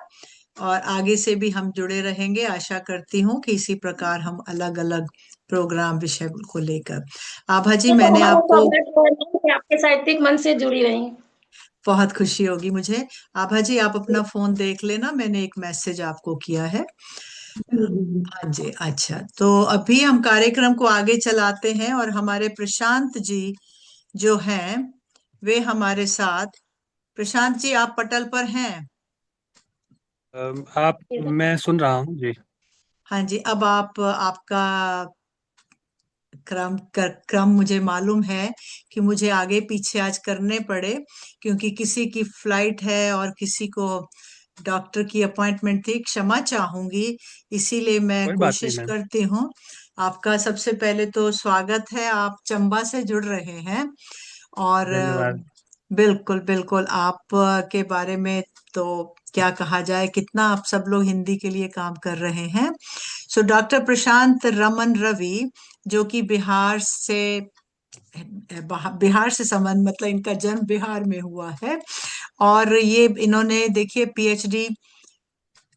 और आगे से भी हम जुड़े रहेंगे। आशा करती हूँ कि इसी प्रकार हम अलग अलग प्रोग्राम विषय को लेकर। आभा जी, मैंने हमारा आपको, सौभाग्य है कि आपके साहित्यिक मन से जुड़ी रही। बहुत खुशी होगी मुझे। आभा जी, आप अपना फोन देख लेना, मैंने एक मैसेज आपको किया है। हाँ जी, अच्छा, तो अभी हम कार्यक्रम को आगे चलाते हैं, और हमारे प्रशांत जी जो हैं वे हमारे साथ। प्रशांत जी, आप पटल पर हैं? आप, मैं सुन रहा हूँ जी। हाँ जी, अब आप, आपका क्रम मुझे मालूम है कि मुझे आगे पीछे आज करने पड़े, क्योंकि किसी की फ्लाइट है और किसी को डॉक्टर की अपॉइंटमेंट थी। क्षमा चाहूंगी, इसीलिए मैं कोई बात नहीं कोशिश मैम। करती हूँ। आपका सबसे पहले तो स्वागत है, आप चंबा से जुड़ रहे हैं, और धन्यवाद। बिल्कुल बिल्कुल, आप के बारे में तो क्या कहा जाए, कितना आप सब लोग हिंदी के लिए काम कर रहे हैं। सो डॉक्टर प्रशांत रमन रवि, जो कि बिहार से संबंध, मतलब इनका जन्म बिहार में हुआ है, और ये इन्होंने देखिए पीएचडी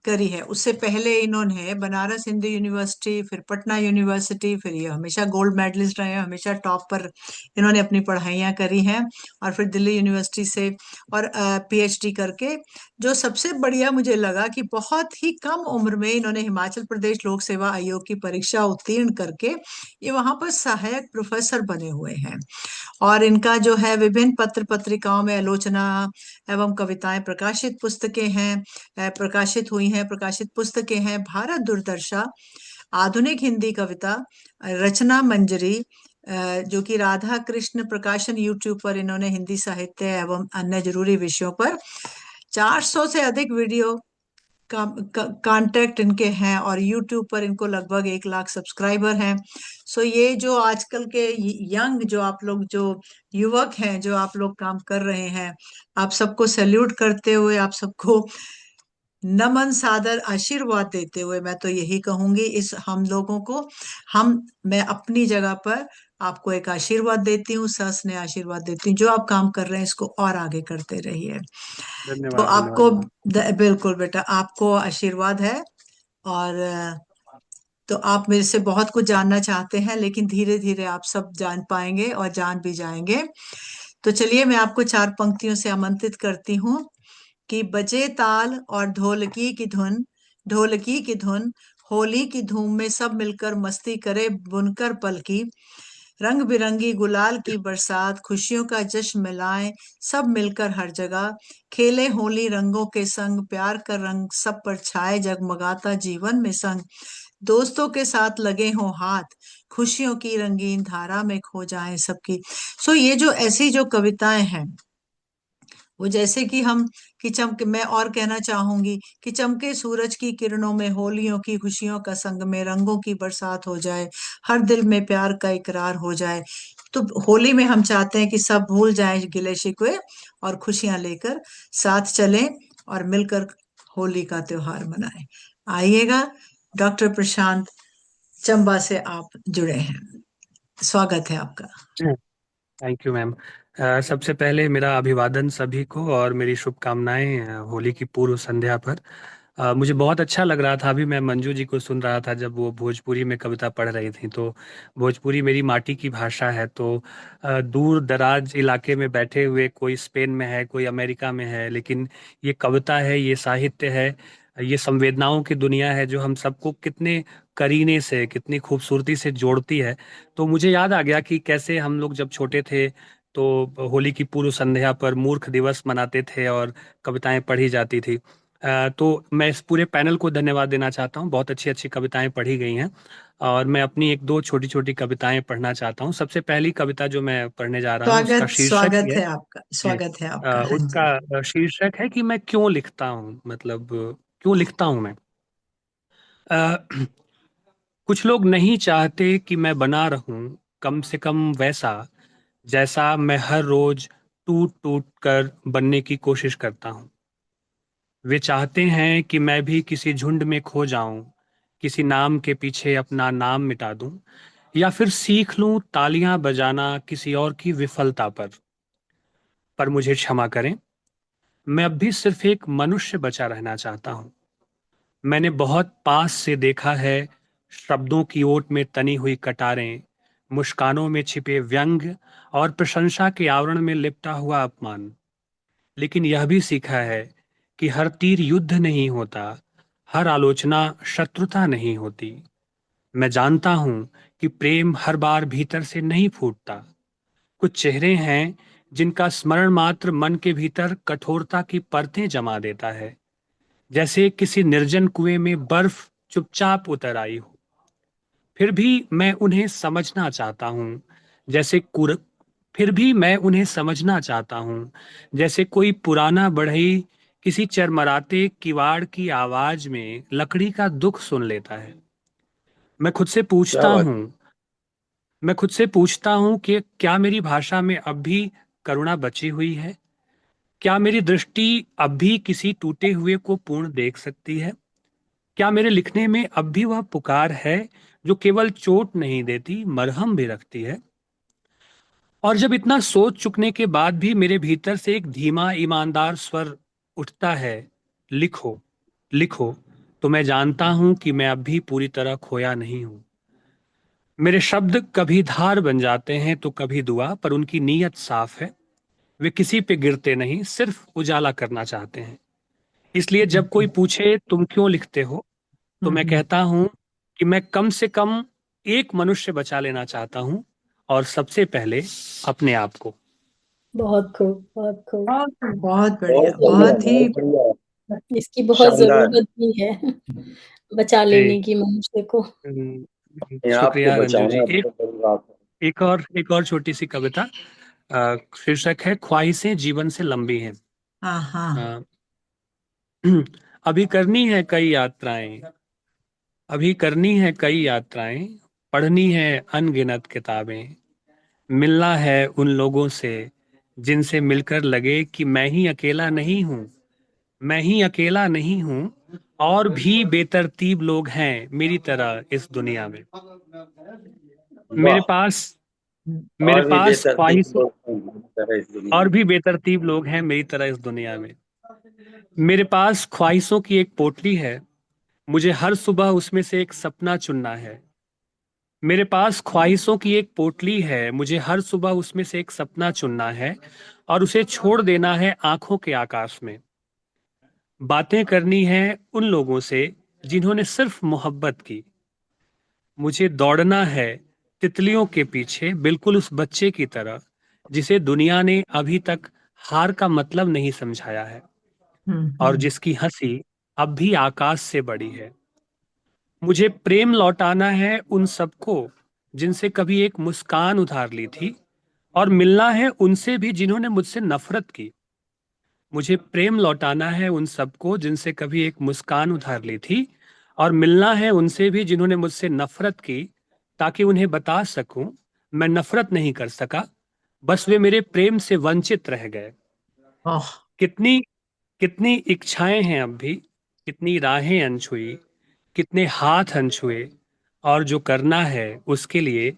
करी है। उससे पहले इन्होंने बनारस हिंदू यूनिवर्सिटी, फिर पटना यूनिवर्सिटी, फिर ये हमेशा गोल्ड मेडलिस्ट रहे हैं, हमेशा टॉप पर इन्होंने अपनी पढ़ाइयाँ करी हैं, और फिर दिल्ली यूनिवर्सिटी से और पीएचडी करके, जो सबसे बढ़िया मुझे लगा कि बहुत ही कम उम्र में इन्होंने हिमाचल प्रदेश लोक सेवा आयोग की परीक्षा उत्तीर्ण करके ये वहां पर सहायक प्रोफेसर बने हुए हैं। और इनका जो है विभिन्न पत्र पत्रिकाओं में आलोचना एवं कविताएं प्रकाशित पुस्तकें हैं, प्रकाशित हुई हैं, प्रकाशित पुस्तकें हैं। भारत दुर्दशा, आधुनिक हिंदी कविता, रचना मंजरी, जो कि राधा कृष्ण प्रकाशन यूट्यूब पर इन्होंने हिंदी साहित्य एवं अन्य जरूरी विषयों पर 400 से अधिक वीडियो कांटेक्ट इनके हैं, और यूट्यूब पर इनको लगभग 1 लाख सब्सक्राइबर हैं। सो ये जो आजकल के यंग, जो आप लोग, जो युवक हैं, जो आप लोग काम कर रहे हैं, आप सबको सैल्यूट करते हुए, आप सबको नमन सादर आशीर्वाद देते हुए मैं तो यही कहूंगी, इस हम लोगों को, मैं अपनी जगह पर आपको एक आशीर्वाद देती हूँ, सस्नेह आशीर्वाद देती हूँ। जो आप काम कर रहे हैं इसको और आगे करते रहिए। तो धन्यवाद आपको धन्यवाद। बिल्कुल बेटा, आपको आशीर्वाद है। और तो आप मेरे से बहुत कुछ जानना चाहते हैं, लेकिन धीरे धीरे आप सब जान पाएंगे और जान भी जाएंगे। तो चलिए, मैं आपको 4 पंक्तियों से आमंत्रित करती हूँ कि बजे ताल और ढोलकी की धुन, ढोलकी की धुन, होली की धूम में सब मिलकर मस्ती करे बुनकर पल की, रंग बिरंगी गुलाल की बरसात, खुशियों का जश्न मिलाएं सब मिलकर हर जगह, खेले होली रंगों के संग, प्यार का रंग सब पर छाए जगमगाता जीवन में संग, दोस्तों के साथ लगे हों हाथ, खुशियों की रंगीन धारा में खो जाएं सबकी। सो ये जो ऐसी जो कविताएं हैं, वो जैसे कि हम, कि चमके, मैं और कहना चाहूंगी कि चमके सूरज की किरणों में होलियों की खुशियों का संग में रंगों की बरसात हो जाए, हर दिल में प्यार का इकरार हो जाए। तो होली में हम चाहते हैं कि सब भूल जाएं गिले शिकवे, और खुशियां लेकर साथ चलें और मिलकर होली का त्योहार मनाएं। आइएगा। डॉक्टर प्रशांत, चंबा से आप जुड़े हैं, स्वागत है आपका। Thank you ma'am. सबसे पहले मेरा अभिवादन सभी को और मेरी शुभकामनाएं होली की पूर्व संध्या पर। मुझे बहुत अच्छा लग रहा था, अभी मैं मंजू जी को सुन रहा था जब वो भोजपुरी में कविता पढ़ रही थी। तो भोजपुरी मेरी माटी की भाषा है। तो दूर दराज इलाके में बैठे हुए, कोई स्पेन में है, कोई अमेरिका में है, लेकिन ये कविता है, ये साहित्य है, ये संवेदनाओं की दुनिया है जो हम सबको कितने करीने से, कितनी खूबसूरती से जोड़ती है। तो मुझे याद आ गया कि कैसे हम लोग जब छोटे थे तो होली की पूर्व संध्या पर मूर्ख दिवस मनाते थे और कविताएं पढ़ी जाती थी। तो मैं इस पूरे पैनल को धन्यवाद देना चाहता हूँ। बहुत अच्छी अच्छी कविताएं पढ़ी गई हैं और मैं अपनी एक दो छोटी छोटी कविताएं पढ़ना चाहता हूँ। सबसे पहली कविता जो मैं पढ़ने जा रहा हूँ उसका स्वागत शीर्षक स्वागत ही है है आपका, स्वागत है आपका। हाँ जी। उसका शीर्षक है कि मैं क्यों लिखता हूँ, मतलब क्यों लिखता हूँ मैं। अ, कुछ लोग नहीं चाहते कि मैं बना रहूं कम से कम वैसा जैसा मैं हर रोज टूट टूट कर बनने की कोशिश करता हूं। वे चाहते हैं कि मैं भी किसी झुंड में खो जाऊं, किसी नाम के पीछे अपना नाम मिटा दूं, या फिर सीख लूं तालियां बजाना किसी और की विफलता पर मुझे क्षमा करें, मैं अब भी सिर्फ एक मनुष्य बचा रहना चाहता हूं। मैंने बहुत पास से देखा है शब्दों की ओट में तनी हुई कटारें, मुस्कानों में छिपे व्यंग और प्रशंसा के आवरण में लिपटा हुआ अपमान। लेकिन यह भी सीखा है कि हर तीर युद्ध नहीं होता, हर आलोचना शत्रुता नहीं होती। मैं जानता हूं कि प्रेम हर बार भीतर से नहीं फूटता। कुछ चेहरे हैं जिनका स्मरण मात्र मन के भीतर कठोरता की परतें जमा देता है, जैसे किसी निर्जन कुएं में बर्फ चुपचाप उतर आई हो। फिर भी मैं उन्हें समझना चाहता हूँ, जैसे कुर फिर भी मैं उन्हें समझना चाहता हूँ जैसे कोई पुराना बढ़ई किसी चरमराते किवाड़ की आवाज में लकड़ी का दुख सुन लेता है। मैं खुद से क्या पूछता बात। हूँ मैं खुद से पूछता हूँ कि क्या मेरी भाषा में अब भी करुणा बची हुई है? क्या मेरी दृष्टि अब भी किसी टूटे हुए को पूर्ण देख सकती है? क्या मेरे लिखने में अब भी वह पुकार है जो केवल चोट नहीं देती, मरहम भी रखती है? और जब इतना सोच चुकने के बाद भी मेरे भीतर से एक धीमा ईमानदार स्वर उठता है, लिखो, लिखो, तो मैं जानता हूं कि मैं अब भी पूरी तरह खोया नहीं हूं। मेरे शब्द कभी धार बन जाते हैं तो कभी दुआ, पर उनकी नीयत साफ है। वे किसी पे गिरते नहीं, सिर्फ उजाला करना चाहते हैं। इसलिए जब कोई पूछे तुम क्यों लिखते हो, तो मैं कहता हूं कि मैं कम से कम एक मनुष्य बचा लेना चाहता हूं, और सबसे पहले अपने आप को। बहुत खूब, बहुत खूब। बहुत बढ़िया, बहुत बढ़िया, बहुत ही बहुत बढ़िया, इसकी बहुत शानदार। जरूरत भी है, बचा जी। लेने की मनुष्य को। अपने आप को शुक्रिया रंजू जी। बचाना एक बहुत बड़ी बात है। एक और छोटी सी कविता। शीर्षक है ख्वाहिशें जीवन से लंबी हैं। हाँ हाँ। अ, अभी करनी है कई यात्राएं, अभी करनी है कई यात्राएं, पढ़नी है अनगिनत किताबें, मिलना है उन लोगों से जिनसे मिलकर लगे कि मैं ही अकेला नहीं हूँ, मैं ही अकेला नहीं हूँ, और भी बेतरतीब लोग हैं मेरी तरह इस दुनिया में। मेरे वाह। पास मेरे और भी पास बेतरतीब ख्वाहिश लोग हैं इस तरह इस दुनिया और में। भी बेतरतीब लोग हैं मेरी तरह इस दुनिया में। मेरे पास ख्वाहिशों की एक पोटली है, मुझे हर सुबह उसमें से एक सपना चुनना है। मेरे पास ख्वाहिशों की एक पोटली है, मुझे हर सुबह उसमें से एक सपना चुनना है और उसे छोड़ देना है आंखों के आकाश में। बातें करनी है उन लोगों से जिन्होंने सिर्फ मोहब्बत की। मुझे दौड़ना है तितलियों के पीछे, बिल्कुल उस बच्चे की तरह जिसे दुनिया ने अभी तक हार का मतलब नहीं समझाया है, और हम्म। जिसकी हंसी अब भी आकाश से बड़ी है। मुझे प्रेम लौटाना है उन सबको जिनसे कभी एक मुस्कान उधार ली थी, और मिलना है उनसे भी जिन्होंने मुझसे नफरत की। मुझे प्रेम लौटाना है उन सबको जिनसे कभी एक मुस्कान उधार ली थी, और मिलना है उनसे भी जिन्होंने मुझसे नफरत की, ताकि उन्हें बता सकूं मैं नफरत नहीं कर सका, बस वे मेरे प्रेम से वंचित रह गए। ओह, कितनी कितनी इच्छाएं हैं अब भी, कितनी राहें अनछुई, कितने हाथ अनछुए, और जो करना है उसके लिए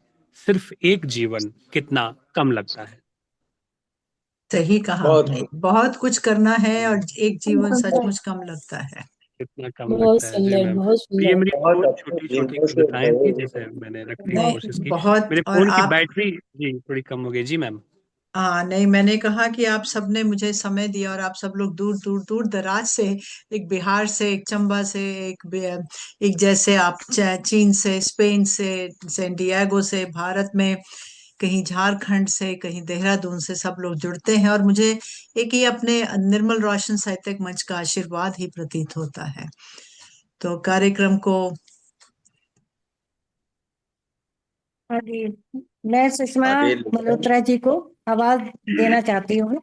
सिर्फ एक जीवन कितना कम लगता है। सही कहा बहुत आपने, खूब। बहुत कुछ करना है और एक जीवन बहुत सचमुच कम लगता है। कितना कम लगता है, जी सुंदर, मैम। बहुत तो ये सुंदर। मेरी बहुत दो अच्छे छोटी छोटी जीवों से कविताएं भरे थी हुए। जिसे मैंने रखने की नहीं, कोशिश की। बहुत। मेरे और फोन की आप, बैटरी जी थोड़ी कम हो गई, जी मैम। हाँ नहीं, मैंने कहा कि आप सबने मुझे समय दिया और आप सब लोग दूर दूर दूर दराज से, एक बिहार से, एक चंबा से, एक जैसे आप चीन से, स्पेन से, सैन डिएगो से, भारत में कहीं झारखंड से, कहीं देहरादून से सब लोग जुड़ते हैं, और मुझे एक ये अपने निर्मल रोशन साहित्यिक मंच का आशीर्वाद ही प्रतीत होता है। तो कार्यक्रम को हाँ जी, मैं सुषमा आगे मल्होत्रा जी को आवाज देना चाहती हूँ।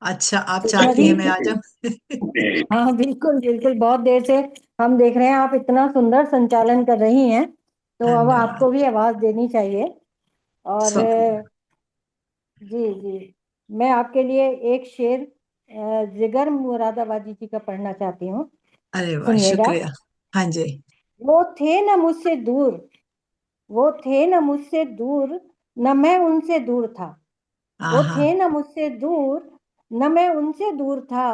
अच्छा, आप सुषमा चाहती जी। हैं मैं आ जाऊं? हाँ बिल्कुल बिल्कुल, बहुत देर से हम देख रहे हैं आप इतना सुंदर संचालन कर रही हैं, तो अब धन्यवाद। आपको भी आवाज देनी चाहिए। और जी जी, मैं आपके लिए एक शेर जिगर मुरादाबादी जी का पढ़ना चाहती हूँ। अरे वाह, सुनिएगा। शुक्रिया। हाँ जी। वो थे न मुझसे दूर, वो थे न मुझसे दूर, न मैं उनसे दूर था। वो आहा, थे न मुझसे दूर, न मैं उनसे दूर था।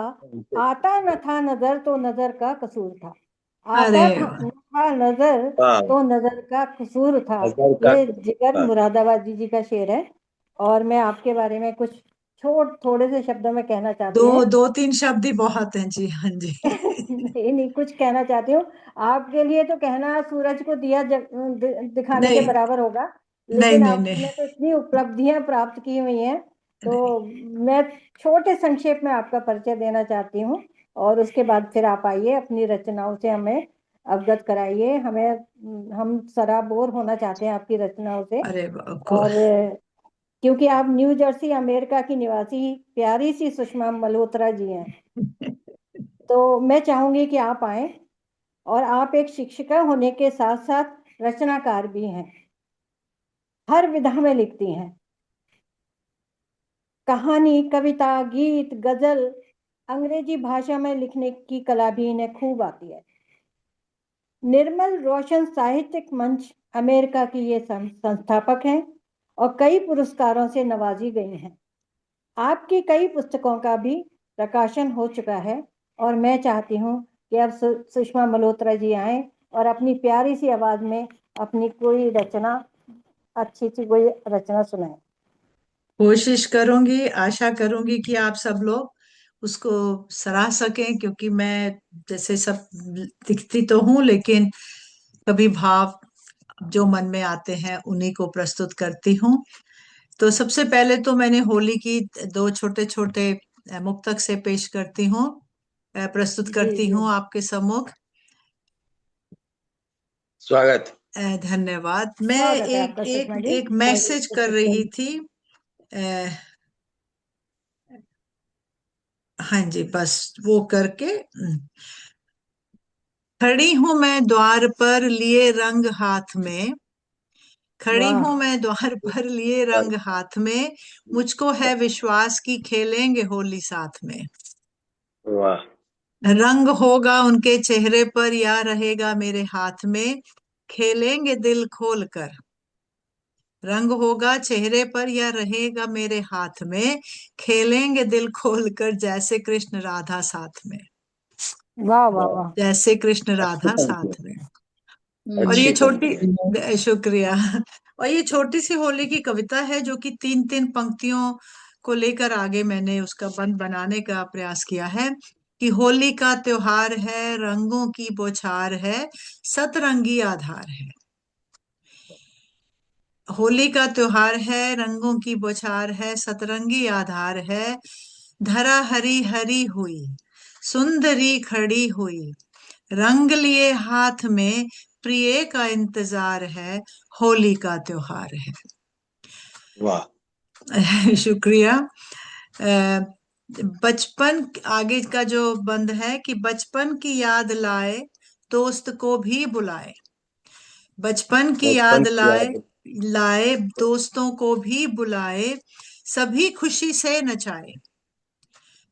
आता न था नजर तो नजर का कसूर था। अरे आता था वाह, न था नजर हाँ, तो नजर का कसूर था। नजर का ये जिगर हाँ, मुरादाबादी जी का शेर है, और मैं आपके बारे में कुछ थोड़े से शब्दों में कहना चाहती दो हूँ। दो तीन शब्द ही बहुत हैं जी। हाँ जी। नहीं नहीं, कुछ कहना चाहती हूँ। आपके लिए तो कहना सूरज को दिया दिखाने के नहीं बराबर होगा, नहीं लेकिन नहीं नहीं आपने तो इतनी उपलब्धियां प्राप्त की हुई हैं, तो नहीं। मैं छोटे संक्षेप में आपका परिचय देना चाहती हूँ, और उसके बाद फिर आप आइए अपनी रचनाओं से हमें अवगत कराइए। हम सराबोर होना चाहते हैं आपकी रचनाओं से। अरे वाह और क्योंकि आप न्यू जर्सी अमेरिका की निवासी प्यारी सी सुषमा मल्होत्रा जी हैं, तो मैं चाहूंगी कि आप आए। और आप एक शिक्षिका होने के साथ साथ रचनाकार भी हैं, हर विधा में लिखती हैं। कहानी, कविता, गीत, गजल, अंग्रेजी भाषा में लिखने की कला भी इन्हें खूब आती है। निर्मल रोशन साहित्यिक मंच अमेरिका की ये संस्थापक हैं और कई पुरस्कारों से नवाजी गई हैं। आपकी कई पुस्तकों का भी प्रकाशन हो चुका है, और मैं चाहती हूँ कि अब सुषमा मल्होत्रा जी आए और अपनी प्यारी सी आवाज में अपनी कोई रचना, अच्छी सी कोई रचना सुनाए। कोशिश करूंगी, आशा करूंगी कि आप सब लोग उसको सराह सकें, क्योंकि मैं जैसे सब दिखती तो हूँ, लेकिन कभी भाव जो मन में आते हैं उन्हीं को प्रस्तुत करती हूँ। तो सबसे पहले तो मैंने होली की दो छोटे छोटे मुक्तक से पेश करती हूँ, प्रस्तुत जी करती जी, हूँ आपके सम्मुख। स्वागत। धन्यवाद। मैं स्वागत है एक आपका सुषमा एक जी। एक मैसेज कर रही थी। हाँ जी, बस वो करके खड़ी हूं मैं द्वार पर लिए रंग हाथ में, खड़ी वाह हूं मैं द्वार पर लिए रंग हाथ में, मुझको है विश्वास की खेलेंगे होली साथ में। वाह, रंग होगा उनके चेहरे पर या रहेगा मेरे हाथ में, खेलेंगे दिल खोल कर। रंग होगा चेहरे पर या रहेगा मेरे हाथ में, खेलेंगे दिल खोल कर, जैसे कृष्ण राधा साथ में, वाह वाह वाह, जैसे कृष्ण राधा साथ में। और ये अच्छी छोटी, पंक्ति। शुक्रिया। और ये छोटी सी होली की कविता है, जो कि तीन तीन पंक्तियों को लेकर आगे मैंने उसका बंद बनाने का प्रयास किया है कि होली का त्योहार है, रंगों की बौछार है, सतरंगी आधार है। होली का त्योहार है, रंगों की बौछार है, सतरंगी आधार है, धरा हरी हरी हुई, सुंदरी खड़ी हुई, रंग लिए हाथ में, प्रिय का इंतजार है, होली का त्योहार है। वाह, शुक्रिया। बचपन, आगे का जो बंद है कि बचपन की याद लाए, दोस्त को भी बुलाए। बचपन की बचपन याद की लाए, याद। लाए दोस्तों को भी बुलाए, सभी खुशी से नचाए।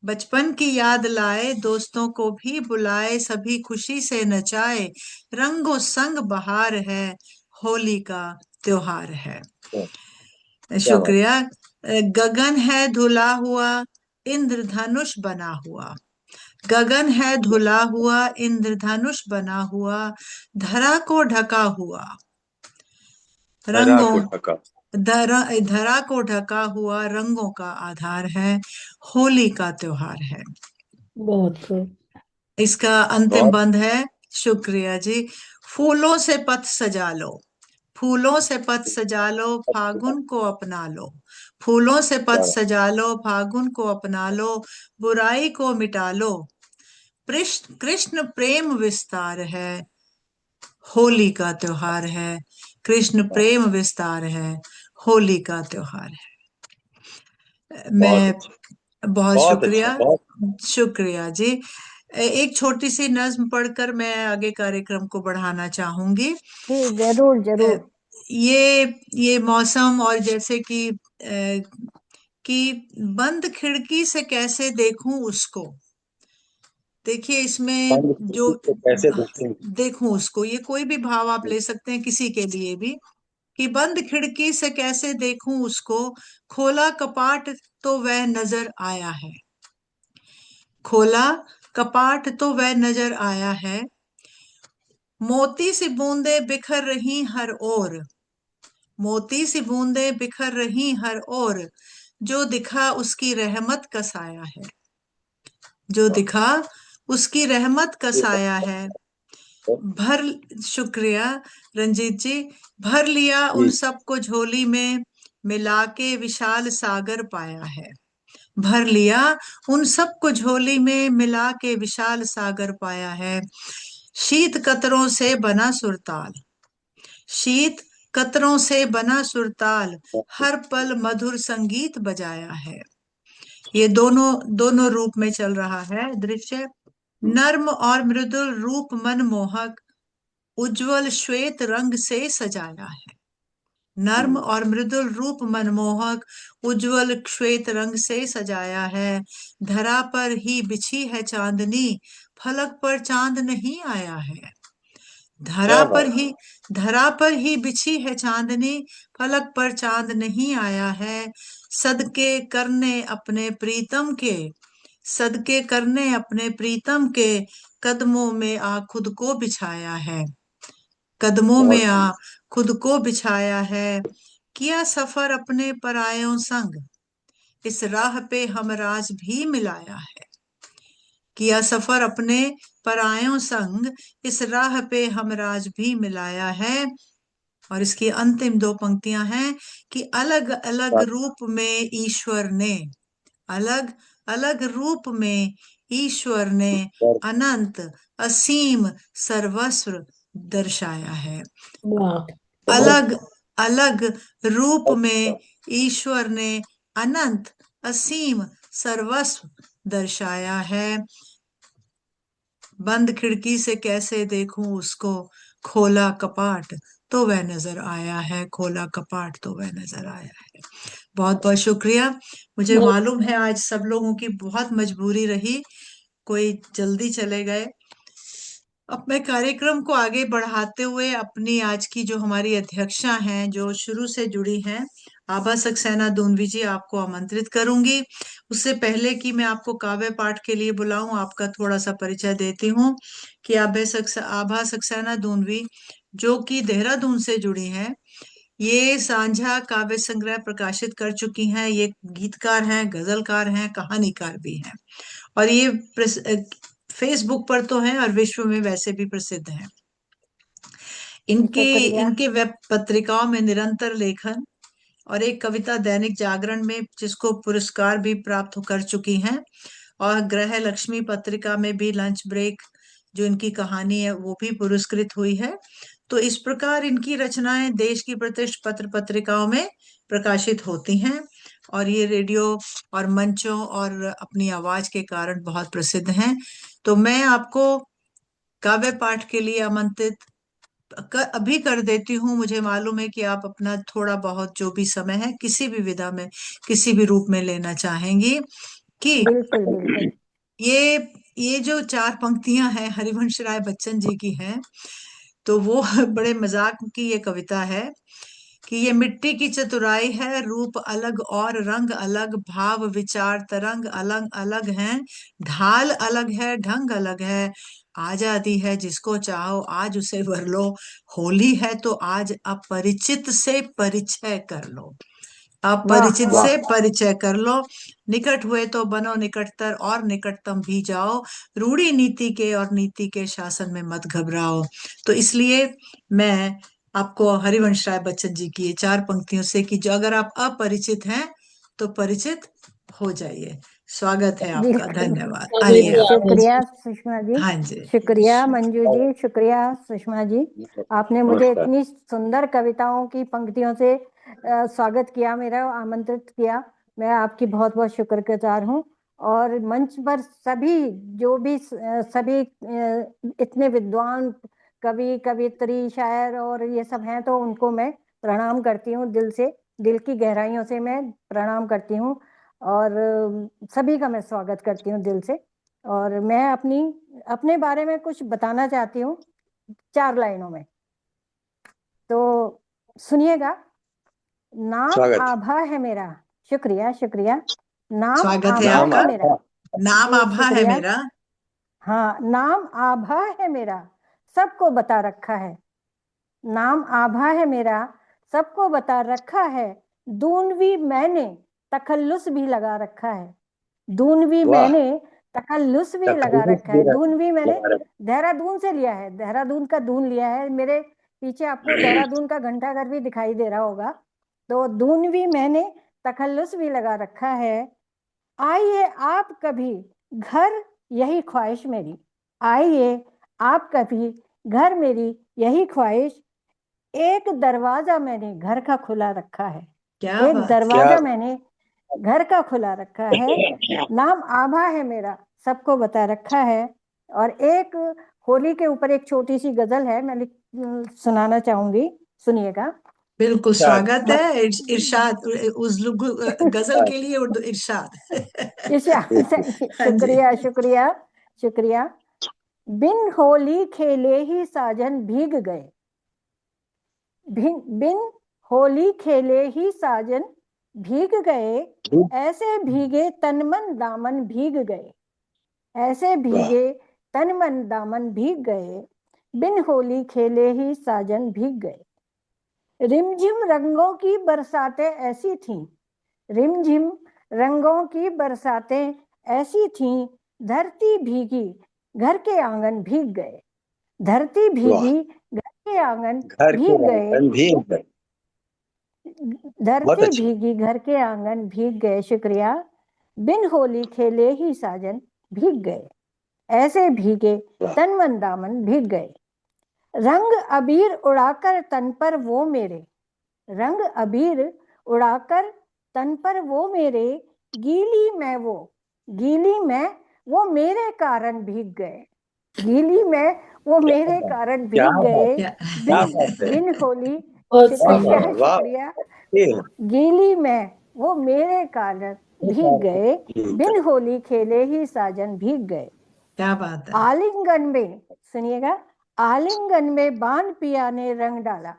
बचपन की याद लाए, दोस्तों को भी बुलाए, सभी खुशी से नचाए, रंगों संग बहार है, होली का त्योहार है। क्या बात। शुक्रिया। गगन है धुला हुआ, इंद्रधनुष बना हुआ। गगन है धुला हुआ, इंद्रधनुष बना हुआ, धरा को ढका हुआ। हरा को रंगों, ढका। धरा को ढका हुआ, रंगों का आधार है, होली का त्योहार है। बहुत खूब। इसका अंतिम बहुत बंद है। शुक्रिया जी। फूलों से पथ सजा लो, फूलों से पथ सजा लो, फागुन को अपना लो। फूलों से पथ सजा लो, फागुन को अपना लो, बुराई को मिटा लो। कृष्ण प्रेम विस्तार है, होली का त्योहार है। कृष्ण प्रेम विस्तार है, होली का त्योहार है। मैं बहुत शुक्रिया, शुक्रिया जी। एक छोटी सी नज्म पढ़कर मैं आगे कार्यक्रम को बढ़ाना चाहूंगी। जी जरूर जरूर। ये मौसम और जैसे कि बंद खिड़की से कैसे देखूं उसको। देखिए इसमें जो कैसे देखूं उसको, ये कोई भी भाव आप ले सकते हैं किसी के लिए भी, कि बंद खिड़की से कैसे देखूं उसको, खोला कपाट तो वह नजर आया है। खोला कपाट तो वह नजर आया है, मोती सी बूंदे बिखर रही हर ओर। मोती सी बूंदे बिखर रही हर ओर, जो दिखा उसकी रहमत का साया है। जो दिखा उसकी रहमत का साया है। भर शुक्रिया रंजीत जी। भर लिया उन सबको झोली में, मिला के विशाल सागर पाया है। भर लिया उन सबको झोली में, मिला के विशाल सागर पाया है। शीत कतरों से बना सुरताल, शीत कतरों से बना सुरताल, हर पल मधुर संगीत बजाया है। ये दोनों रूप में चल रहा है दृश्य। नर्म और मृदुल रूप मनमोहक, उज्जवल श्वेत रंग से सजाया है। नर्म और मृदुल रूप मनमोहक, उज्जवल श्वेत रंग से सजाया है। धरा पर ही बिछी है चांदनी, फलक पर चांद नहीं आया है। धरा पर ही बिछी है चांदनी, फलक पर चांद नहीं आया है। सदके करने अपने प्रीतम के, सदके करने अपने प्रीतम के, कदमों में आ खुद को बिछाया है। कदमों में आ खुद को बिछाया है। किया सफर अपने परायों संग, इस राह पे हमराज भी मिलाया है। किया सफर अपने परायों संग, इस राह पे हमराज भी मिलाया है। और इसकी अंतिम दो पंक्तियां हैं कि अलग अलग रूप में ईश्वर ने, अलग अलग रूप में ईश्वर ने अनंत असीम सर्वस्व दर्शाया है। अलग अलग रूप में ईश्वर ने अनंत असीम सर्वस्व दर्शाया है। बंद खिड़की से कैसे देखूं उसको, खोला कपाट तो वह नजर आया है। खोला कपाट तो वह नजर आया है। बहुत बहुत शुक्रिया। मुझे मालूम है आज सब लोगों की बहुत मजबूरी रही, कोई जल्दी चले गए। अब मैं कार्यक्रम को आगे बढ़ाते हुए अपनी आज की जो हमारी अध्यक्षा हैं, जो शुरू से जुड़ी हैं, आभा सक्सेना दूनवी जी, आपको आमंत्रित करूंगी। उससे पहले कि मैं आपको काव्य पाठ के लिए बुलाऊं, आपका थोड़ा सा परिचय देती हूँ कि आभा सक्सेना दूनवी जो कि देहरादून से जुड़ी हैं, ये सांझा काव्य संग्रह प्रकाशित कर चुकी हैं। ये गीतकार हैं, गजलकार हैं, कहानीकार भी हैं, और ये फेसबुक पर तो हैं और विश्व में वैसे भी प्रसिद्ध हैं। इनके वेब पत्रिकाओं में निरंतर लेखन, और एक कविता दैनिक जागरण में जिसको पुरस्कार भी प्राप्त कर चुकी हैं, और ग्रह लक्ष्मी पत्रिका में भी लंच ब्रेक जो इनकी कहानी है वो भी पुरस्कृत हुई है। तो इस प्रकार इनकी रचनाएं देश की प्रतिष्ठित पत्र पत्रिकाओं में प्रकाशित होती हैं, और ये रेडियो और मंचों और अपनी आवाज के कारण बहुत प्रसिद्ध हैं। तो मैं आपको काव्य पाठ के लिए आमंत्रित अभी कर देती हूँ। मुझे मालूम है कि आप अपना थोड़ा बहुत जो भी समय है किसी भी विधा में, किसी भी रूप में लेना चाहेंगी। कि बिल्कुल बिल्कुल। ये जो चार पंक्तियां हैं हरिवंश राय बच्चन जी की हैं, तो वो बड़े मजाक की ये कविता है कि ये मिट्टी की चतुराई है, रूप अलग और रंग अलग, भाव विचार तरंग अलग अलग हैं, ढाल अलग है, ढंग अलग है, आजादी है जिसको चाहो आज उसे भर लो, होली है तो आज अपरिचित से परिचय कर लो, अपरिचित से परिचय कर लो, निकट हुए तो बनो निकटतर और निकटतम भी जाओ, रूढ़ी नीति के और नीति के शासन में मत घबराओ। तो इसलिए मैं आपको हरिवंश राय बच्चन जी की ये 4 पंक्तियों से कि जो अगर आप अपरिचित हैं तो परिचित हो जाइए। स्वागत है आपका, बिल्कुल। धन्यवाद। स्वागत आइए है आप। शुक्रिया सुषमा जी, हाँ जी, शुक्रिया मंजू जी, शुक्रिया सुषमा जी, आपने मुझे नमस्कार। इतनी सुंदर कविताओं की पंक्तियों से स्वागत किया, मेरा आमंत्रित किया। मैं आपकी बहुत बहुत शुक्रगुजार हूँ। और मंच पर सभी जो भी सभी इतने विद्वान कवि, कवित्री, शायर और ये सब हैं, तो उनको मैं प्रणाम करती हूँ दिल से, दिल की गहराइयों से मैं प्रणाम करती हूँ और सभी का मैं स्वागत करती हूँ दिल से। और मैं अपने बारे में कुछ बताना चाहती हूँ 4 लाइनों में, तो सुनिएगा। नाम स्वागत। आभा है मेरा। शुक्रिया शुक्रिया। नाम स्वागत है आभा आपका। है मेरा। नाम जी, आभा है शुक्रिया। मेरा। हाँ, नाम आभा है मेरा, सबको बता रखा है। नाम आभा है मेरा, सबको बता रखा है। दूनवी मैंने, तखल्लुस भी लगा रखा है। दूनवी वाह। मैंने, तखल्लुस भी लगा तखल्लुस रखा है। भी दूनवी मैंने लगा रखा देहरादून से लिया है, देहरादून का दून लिया है। मेरे पीछे आपको देहरादून का घंटाघर भी दिखाई दे रहा होगा। तो दूनवी मैंने, तखल्लुस भी लगा रखा है। आइए आप कभी घर, यही ख्वाहिश मेरी। आइए आप कभी घर, मेरी यही ख्वाहिश। एक दरवाजा मैंने घर का खुला रखा है। क्या एक बात। दरवाजा क्या मैंने घर का खुला रखा है। नाम आभा है मेरा, सबको बता रखा है। और एक होली के ऊपर एक छोटी सी गजल है, मैं सुनाना चाहूंगी, सुनिएगा। बिल्कुल स्वागत है। इरशाद, गजल हाँ के लिए उर्दू इरशाद। हाँ जी। शुक्रिया शुक्रिया शुक्रिया। बिन होली खेले ही साजन भीग गए। बिन होली खेले ही साजन भीग गए। ऐसे भीगे तन मन दामन भीग गए। ऐसे भीगे तन मन दामन भीग गए। बिन होली खेले ही साजन भीग गए। रिमझिम रंगों की बरसातें ऐसी थीं। रिमझिम रंगों की बरसातें ऐसी थीं। धरती भीगी, घर के आंगन भीग गए। धरती भीगी, घर के आंगन घर के भीग गए। आंगन भीग गए। बहुत धरती अच्छा। भीगी, घर के आंगन भीग गए। शुक्रिया। बिन होली खेले ही साजन भीग गए। ऐसे भीगे तन मन दामन भीग गए। रंग अबीर उड़ाकर तन पर वो मेरे। रंग अबीर उड़ाकर तन पर वो मेरे। गीली मैं वो, गीली मैं वो मेरे कारण भीग गए। गीली मैं वो मेरे कारण क्या भीग गए। क्या बिन होली, बहुत शुक्रिया सुंदर। वाह। शुक्रिया। गीली मैं वो मेरे कारण भीग गए। बिन होली खेले ही साजन भीग गए। क्या बात है। आलिंगन में, सुनिएगा, आलिंगन में बांध पिया ने रंग डाला।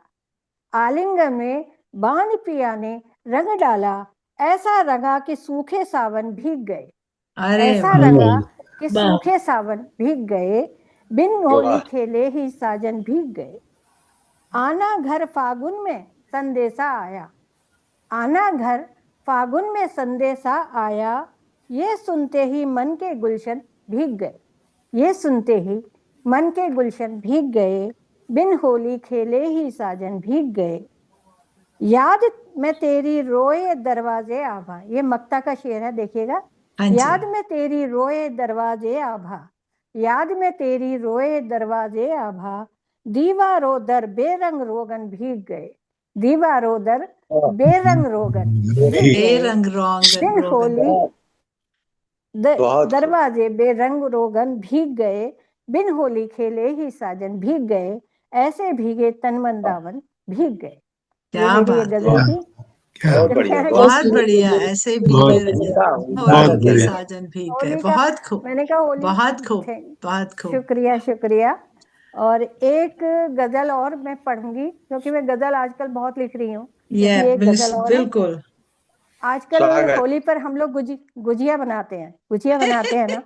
आलिंगन में बांध पिया ने रंग डाला। ऐसा रंगा कि सूखे सावन भीग गए। अरे ऐसा वाह। रंगा कि वाह। सूखे सावन भीग गए। बिन होली खेले ही साजन भीग गए। आना घर फागुन में संदेशा आया। आना घर फागुन में संदेशा आया। ये सुनते ही मन के गुलशन भीग गए। ये सुनते ही मन के गुलशन भीग गए। बिन होली खेले ही साजन भीग गए। याद में तेरी रोए दरवाजे आभा, ये मक्ता का शेर है, देखिएगा। हाँ जी। याद में तेरी रोए दरवाजे आभा। याद में तेरी रोए दरवाजे आभा। दीवारों दर बेरंग रोगन भीग गए। दीवारों दर बेरंग रोगन भीग गए। बेरंग बिन होली बहुत दरवाजे बेरंग रोगन भीग गए। बिन होली खेले ही साजन भीग गए। ऐसे भीगे तन मन दामन भीग गए। ये क्या मेरी ये बात गजल है। थी। क्या बहुत बढ़िया। बहुत बढ़िया। ऐसे बहुत भीगे बहुत होली के बढ़िया। साजन भीग गए। होली का, बहुत खूब, मैंने कहा होली बहुत खूब, थे। बहुत खूब। शुक्रिया शुक्रिया। और एक गजल और मैं पढ़ूंगी, क्योंकि मैं गजल आजकल बहुत लिख रही हूँ। ये क्योंकि एक गजल और है। बिल्कुल। आजकल स्वागत। होली पर हम लोग गुजिया बनाते हैं। गुजिया बनाते हैं ना।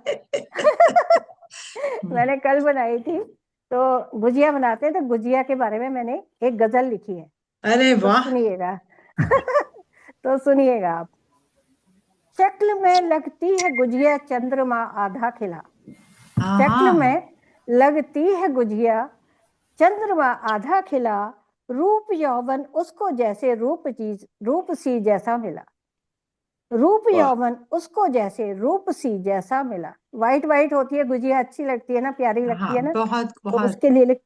मैंने कल बनाई थी, तो गुजिया बनाते हैं, तो गुजिया के बारे में मैंने एक गजल लिखी है। अरे तो वाह। सुनिएगा। तो सुनिएगा आप। शक्ल में लगती है गुजिया चंद्रमा आधा खिला। शक्ल हाँ। में लगती है गुजिया चंद्रमा आधा खिला। रूप यौवन उसको जैसे रूप सी जैसा मिला। रूप वाह यौवन उसको जैसे रूप सी जैसा मिला। वाइट वाइट होती है गुजिया, अच्छी लगती है ना, प्यारी लगती हाँ, है ना, बहुत तो बहुत उसके लिए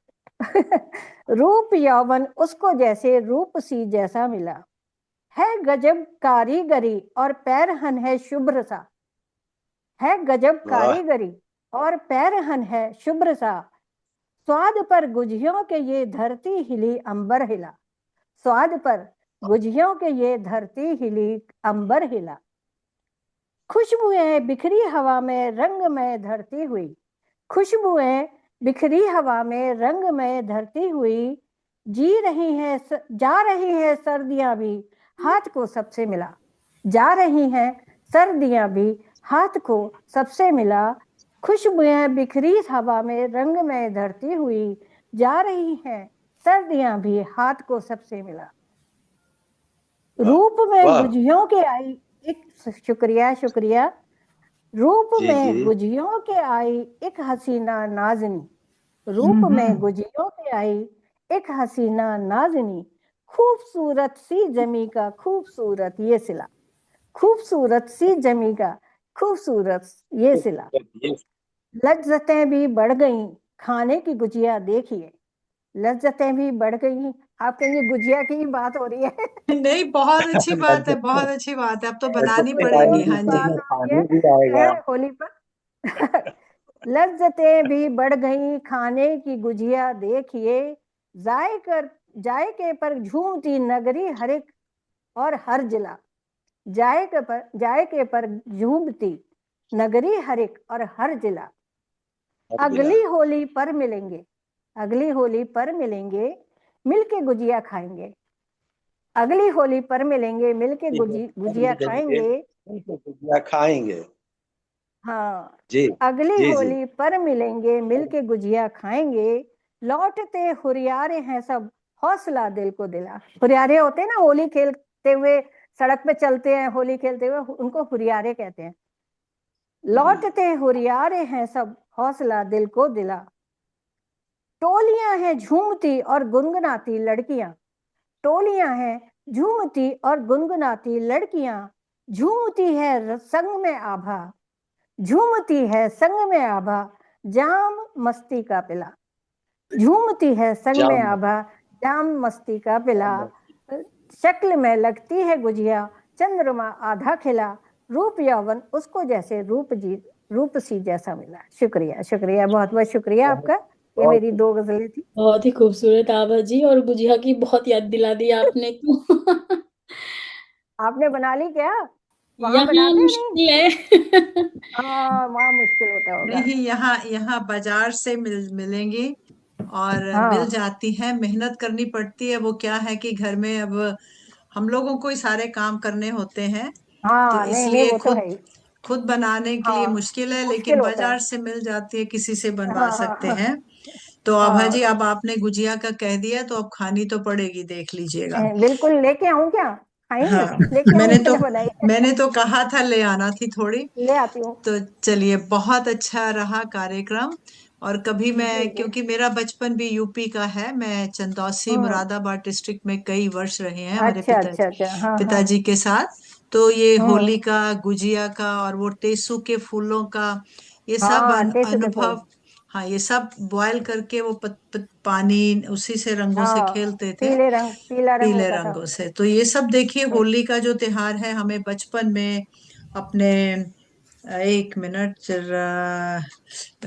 रूप यौवन उसको जैसे रूप सी जैसा मिला। है गजब कारीगरी और पैरहन है शुभ्र सा। है गजब वाह कारीगरी और पैरहन है शुभ्र सा। स्वाद पर गुझियों के ये धरती हिली अंबर हिला। स्वाद पर गुझियों के ये धरती हिली अंबर हिला। खुशबुएं बिखरी हवा में रंग में धरती हुई। खुशबुएं बिखरी हवा में रंग में धरती हुई। जा रही है सर्दियां भी हाथ को सबसे मिला। जा रही हैं सर्दियां भी हाथ को सबसे मिला। खुशबुएं बिखरी हवा में रंग में धरती हुई। जा रही हैं सर्दियां भी हाथ को सबसे मिला। वाह रूप में वाह गुझियों के आई एक शुक्रिया शुक्रिया। रूप जी में जी गुझियों के आई एक हसीना नाजनी। रूप में गुझियों के आई एक हसीना नाजनी। खूबसूरत सी जमी का खूबसूरत ये सिला। खूबसूरत सी जमी का खूबसूरत ये सिला। ये लज्जतें भी बढ़ गईं खाने की गुजिया देखिए। लज्जतें भी बढ़ गईं। आप कहेंगे गुजिया की ही बात हो रही है। नहीं, बहुत अच्छी बात है, बहुत अच्छी बात है, अब तो बनानी गुजियों पड़ेगी। की हाँ जी। बात हो रही है होली पर। लज्जतें भी बढ़ गईं खाने की गुजिया देखिए। जायके पर झूमती नगरी हर एक और हर जिला। जायके पर झूमती नगरी हर एक और हर जिला। अगली होली पर मिलेंगे। अगली होली पर मिलेंगे मिलके गुजिया खाएंगे। अगली होली पर मिलेंगे मिलके गुजिया खाएंगे। गुजिया खाएंगे। हाँ, जी अगली जी जी होली पर मिलेंगे मिलके गुजिया खाएंगे। लौटते हुरियारे हैं सब हौसला दिल को दिला। हुरियारे होते हैं ना, होली खेलते हुए सड़क पे चलते हैं, होली खेलते हुए, उनको हुरियारे कहते हैं। लौटते हुरियारे हैं सब हौसला दिल को दिला। टोलियां हैं झूमती और गुनगुनाती लड़कियां। टोलियां हैं झूमती और गुनगुनाती लड़कियां। झूमती है संग में आभा। झूमती है संग में आभा जाम मस्ती का पिला। झूमती है संग में आभा जाम मस्ती का पिला। शक्ल में लगती है गुजिया चंद्रमा आधा खिला। रूप यौवन उसको जैसे रूप सी जैसा मिला। शुक्रिया शुक्रिया, बहुत बहुत शुक्रिया आपका। ये मेरी 2 गजलें थी। बहुत ही खूबसूरत आभा जी, और गुजिया की बहुत याद दिला दी आपने तो। आपने बना ली क्या? वहां यहाँ बनाते हैं नहीं? मुश्किल है। हाँ, वहां मुश्किल होता होगा। नहीं, यहाँ बाजार से मिलेंगी और मिल हाँ जाती हैं। मेहनत करनी पड़ती है। वो क्या है कि घर में अब हम लोगों को ही सारे काम करने होते हैं, तो हाँ, नहीं नहीं, इसलिए वो तो है ही। खुद बनाने के लिए हाँ, मुश्किल है, लेकिन मुश्किल होता बाजार है। से मिल जाती है, किसी से बनवा हाँ हाँ सकते हाँ हैं। तो आभा जी, हाँ, अब आपने गुजिया का कह दिया तो अब खानी तो पड़ेगी, देख लीजिएगा। बिल्कुल लेके आऊं क्या? खाएंगे? हाँ, लेके आऊं, मैंने तो मैंने बनाई है। मैंने तो कहा था ले आना थी थोड़ी। ले आती हूँ। तो चलिए, बहुत अच्छा रहा कार्यक्रम। और कभी जी मैं, जी। क्योंकि मेरा बचपन भी यूपी का है, मैं चंदौसी हम्म। मुरादाबाद डिस्ट्रिक्ट में कई वर्ष रहे हैं हमारे अच्छा अच्छा अच्छा, हाँ हाँ। पिताजी के साथ। तो ये होली हम्म। का, गुजिया का और वो टेसू के फूलों का, ये सब हाँ, टेसू के फूल। अनुभव। हाँ, ये सब बॉयल करके वो पानी उसी से रंगों से हाँ, खेलते थे, पीला रंग पीले होता था। रंगों से। तो ये सब देखिए, हम्म। होली का जो त्योहार है, हमें बचपन में अपने, एक मिनट जरा,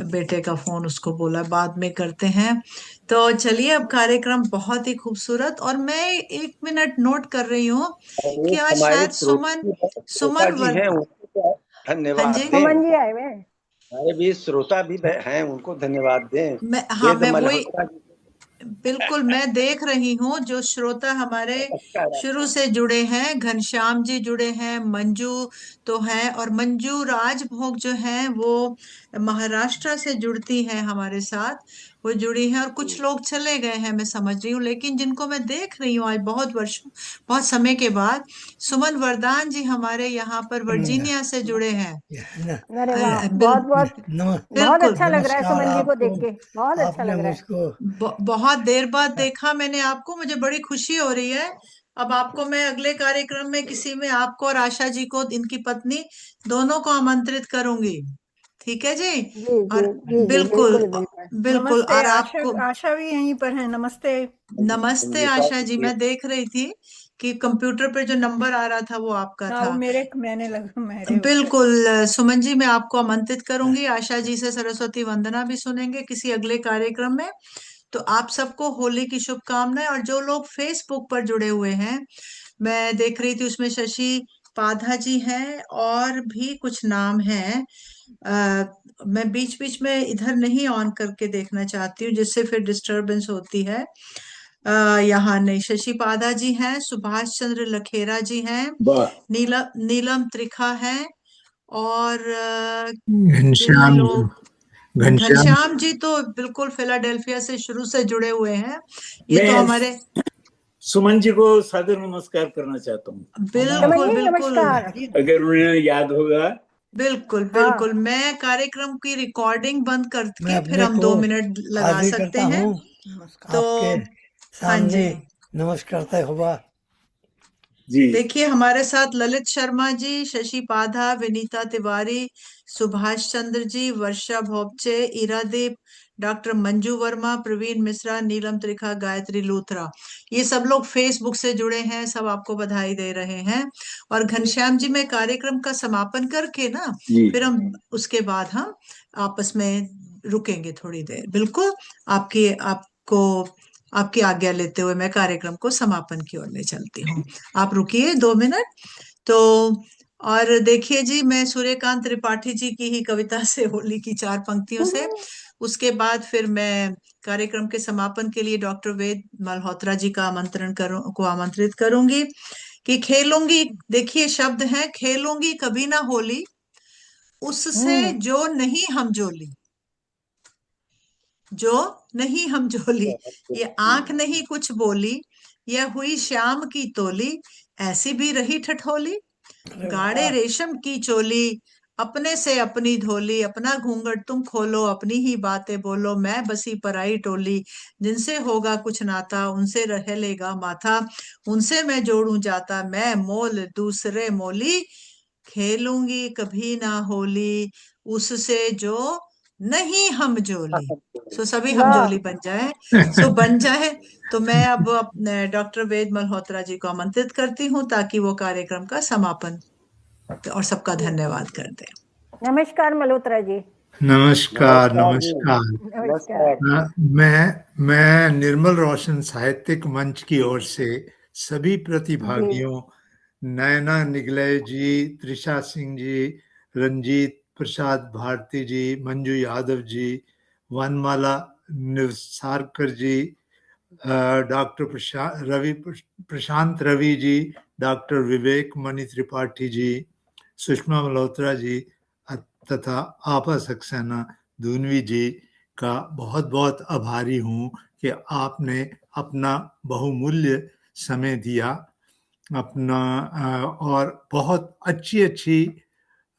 बेटे का फोन, उसको बोला बाद में करते हैं। तो चलिए, अब कार्यक्रम बहुत ही खूबसूरत, और मैं 1 मिनट नोट कर रही हूँ और कि एक आज हमारे शायद सुमन श्रोता सुमन जी हैं, वर्ग। उनको तो हाँ धन्यवाद जी। दें। सुमन जी आए हुए हैं। हमारे भी श्रोता भी हैं, उनको धन्यवाद दें। हाँ, वेद मैं वही, मल्होत्रा जी बिल्कुल मैं देख रही हूँ जो श्रोता हमारे अच्छा शुरू से जुड़े हैं। घनश्याम जी जुड़े हैं, मंजू तो हैं, और मंजू राजभोग जो हैं वो महाराष्ट्र से जुड़ती हैं हमारे साथ। वो जुड़ी हैं, और कुछ लोग चले गए हैं मैं समझ रही हूँ, लेकिन जिनको मैं देख रही हूँ आज बहुत समय के बाद, सुमन वरदान जी हमारे यहाँ पर वर्जीनिया से जुड़े हैं। अरे वाह, बहुत बहुत बिल्कुल अच्छा लग रहा है सुमन जी को देख के, बहुत अच्छा लग रहा है। बहुत देर बाद देखा मैंने आपको, मुझे बड़ी खुशी हो रही है। अब आपको मैं अगले कार्यक्रम में किसी में आपको और आशा जी को, इनकी पत्नी, दोनों को आमंत्रित करूंगी। ठीक है जी। जी और जी जी, बिल्कुल बिल्कुल। बिल्कुल। नमस्ते, और आपको आशा भी यहीं पर है। नमस्ते। नमस्ते आशा जी, मैं देख रही थी कि कंप्यूटर पे जो नंबर आ रहा था वो आपका हाँ, था। वो मेरे बिल्कुल सुमन जी, मैं आपको आमंत्रित करूंगी। आशा जी से सरस्वती वंदना भी सुनेंगे किसी अगले कार्यक्रम में। तो आप सबको होली की शुभकामनाएं। और जो लोग फेसबुक पर जुड़े हुए हैं, मैं देख रही थी उसमें शशि पाधा जी हैं और भी कुछ नाम हैं। मैं बीच बीच में इधर नहीं ऑन करके देखना चाहती हूँ, जिससे फिर डिस्टरबेंस होती है। यहाँ नहीं, शशि पाधा जी हैं, सुभाष चंद्र लखेरा जी हैं, नीलम त्रिखा है, और जिन लोग, घनश्याम जी तो बिल्कुल फिलाडेल्फिया से शुरू से जुड़े हुए हैं। ये तो हमारे सुमन जी को सादर नमस्कार करना चाहता हूँ। बिल्कुल बिल्कुल, अगर उन्हें याद होगा। बिल्कुल बिल्कुल। मैं कार्यक्रम की रिकॉर्डिंग बंद करके फिर हम 2 मिनट लगा सकते हैं। तो हाँ जी, नमस्कार हुआ जी। देखिए हमारे साथ ललित शर्मा जी, शशि पाधा, विनीता तिवारी, सुभाष चंद्र जी, वर्षा भोपचे, ईरादीप, डॉक्टर मंजू वर्मा, प्रवीण मिश्रा, नीलम त्रिखा, गायत्री लूथरा, ये सब लोग फेसबुक से जुड़े हैं। सब आपको बधाई दे रहे हैं। और घनश्याम जी, मैं कार्यक्रम का समापन करके ना, फिर हम उसके बाद हम आपस में रुकेंगे थोड़ी देर। बिल्कुल आपकी आज्ञा लेते हुए मैं कार्यक्रम को समापन की ओर ले चलती हूँ। आप रुकिए 2 मिनट। तो और देखिए जी, मैं सूर्यकांत त्रिपाठी जी की ही कविता से, होली की 4 पंक्तियों से, उसके बाद फिर मैं कार्यक्रम के समापन के लिए डॉक्टर वेद मल्होत्रा जी का आमंत्रित करूंगी कि खेलूंगी, देखिए शब्द है, खेलूंगी कभी ना होली उससे जो नहीं हम जोली, जो नहीं हम जोली, ये आंख नहीं कुछ बोली, यह हुई श्याम की तोली, ऐसी भी रही ठठोली, गाढ़े रेशम की चोली, अपने से अपनी धोली, अपना घूंघट तुम खोलो, अपनी ही बातें बोलो, मैं बसी पराई टोली, जिनसे होगा कुछ नाता उनसे रह लेगा माथा, उनसे मैं जोड़ू जाता मैं मोल दूसरे मोली, खेलूंगी कभी ना होली उससे जो नहीं हम जोली। सो सभी हम जोली बन जाए, बन जाए। तो मैं अब अपने डॉक्टर वेद मल्होत्रा जी को आमंत्रित करती हूँ ताकि वो कार्यक्रम का समापन और सबका धन्यवाद कर दें। नमस्कार मल्होत्रा जी। नमस्कार नमस्कार। मैं निर्मल रोशन साहित्यिक मंच की ओर से सभी प्रतिभागियों, नयना निगले जी, त्रिशा सिंह जी, रंजीत प्रसाद भारती जी, मंजू यादव जी, वनमाला निसारकर जी, डॉक्टर प्रशांत रवि जी, डॉक्टर विवेक मणि त्रिपाठी जी, सुषमा मल्होत्रा जी तथा आपा सक्सेना दूनवी जी का बहुत बहुत आभारी हूँ कि आपने अपना बहुमूल्य समय दिया अपना, और बहुत अच्छी अच्छी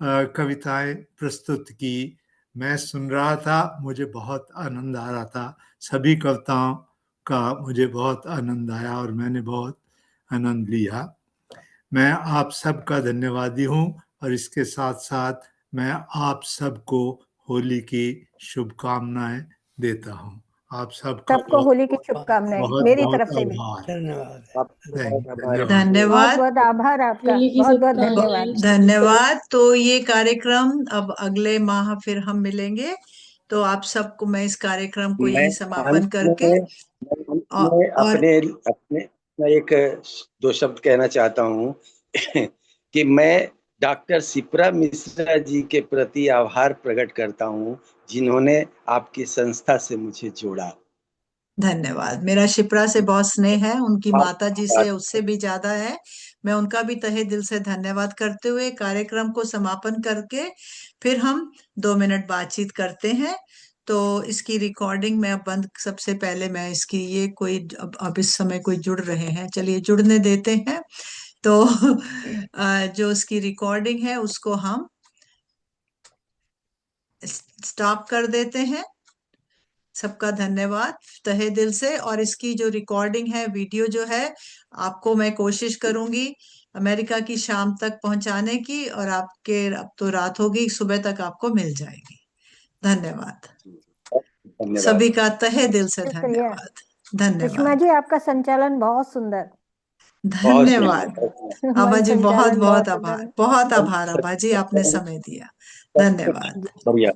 कविताएं प्रस्तुत की। मैं सुन रहा था, मुझे बहुत आनंद आ रहा था। सभी कविताओं का मुझे बहुत आनंद आया और मैंने बहुत आनंद लिया। मैं आप सबका धन्यवादी हूँ और इसके साथ साथ मैं आप सबको होली की शुभकामनाएं देता हूँ। आप सबको होली की शुभकामनाएं मेरी तरफ से भी। धन्यवाद, बहुत आभार आपका, बहुत बहुत धन्यवाद। धन्यवाद। तो ये कार्यक्रम अब अगले माह फिर हम मिलेंगे। तो आप सबको मैं इस कार्यक्रम को यही समापन करके और अपने एक 2 शब्द कहना चाहता हूँ कि मैं डॉक्टर शिप्रा मिश्रा जी के प्रति आभार प्रकट करता हूँ, जिन्होंने आपकी संस्था से मुझे जोड़ा। धन्यवाद। मेरा शिप्रा से बहुत स्नेह है, उनकी माता जी से उससे भी ज्यादा है। मैं उनका भी तहे दिल से धन्यवाद करते हुए कार्यक्रम को समापन करके फिर हम 2 मिनट बातचीत करते हैं। तो इसकी रिकॉर्डिंग मैं अब बंद, सबसे पहले मैं इसकी ये कोई अब इस समय कोई जुड़ रहे हैं, चलिए जुड़ने देते हैं। तो जो इसकी रिकॉर्डिंग है उसको हम स्टॉप कर देते हैं। सबका धन्यवाद तहे दिल से। और इसकी जो रिकॉर्डिंग है, वीडियो जो है, आपको मैं कोशिश करूंगी अमेरिका की शाम तक पहुंचाने की, और आपके अब तो रात होगी, सुबह तक आपको मिल जाएगी। धन्यवाद सभी का तहे दिल से धन्यवाद। सुषमा धन्यवाद जी, आपका संचालन बहुत सुंदर। धन्यवाद आभा जी, बहुत संचालन बहुत बहुत आभार, सुंदर। बहुत आभार आभा जी, आपने समय दिया। धन्यवाद। बढ़िया।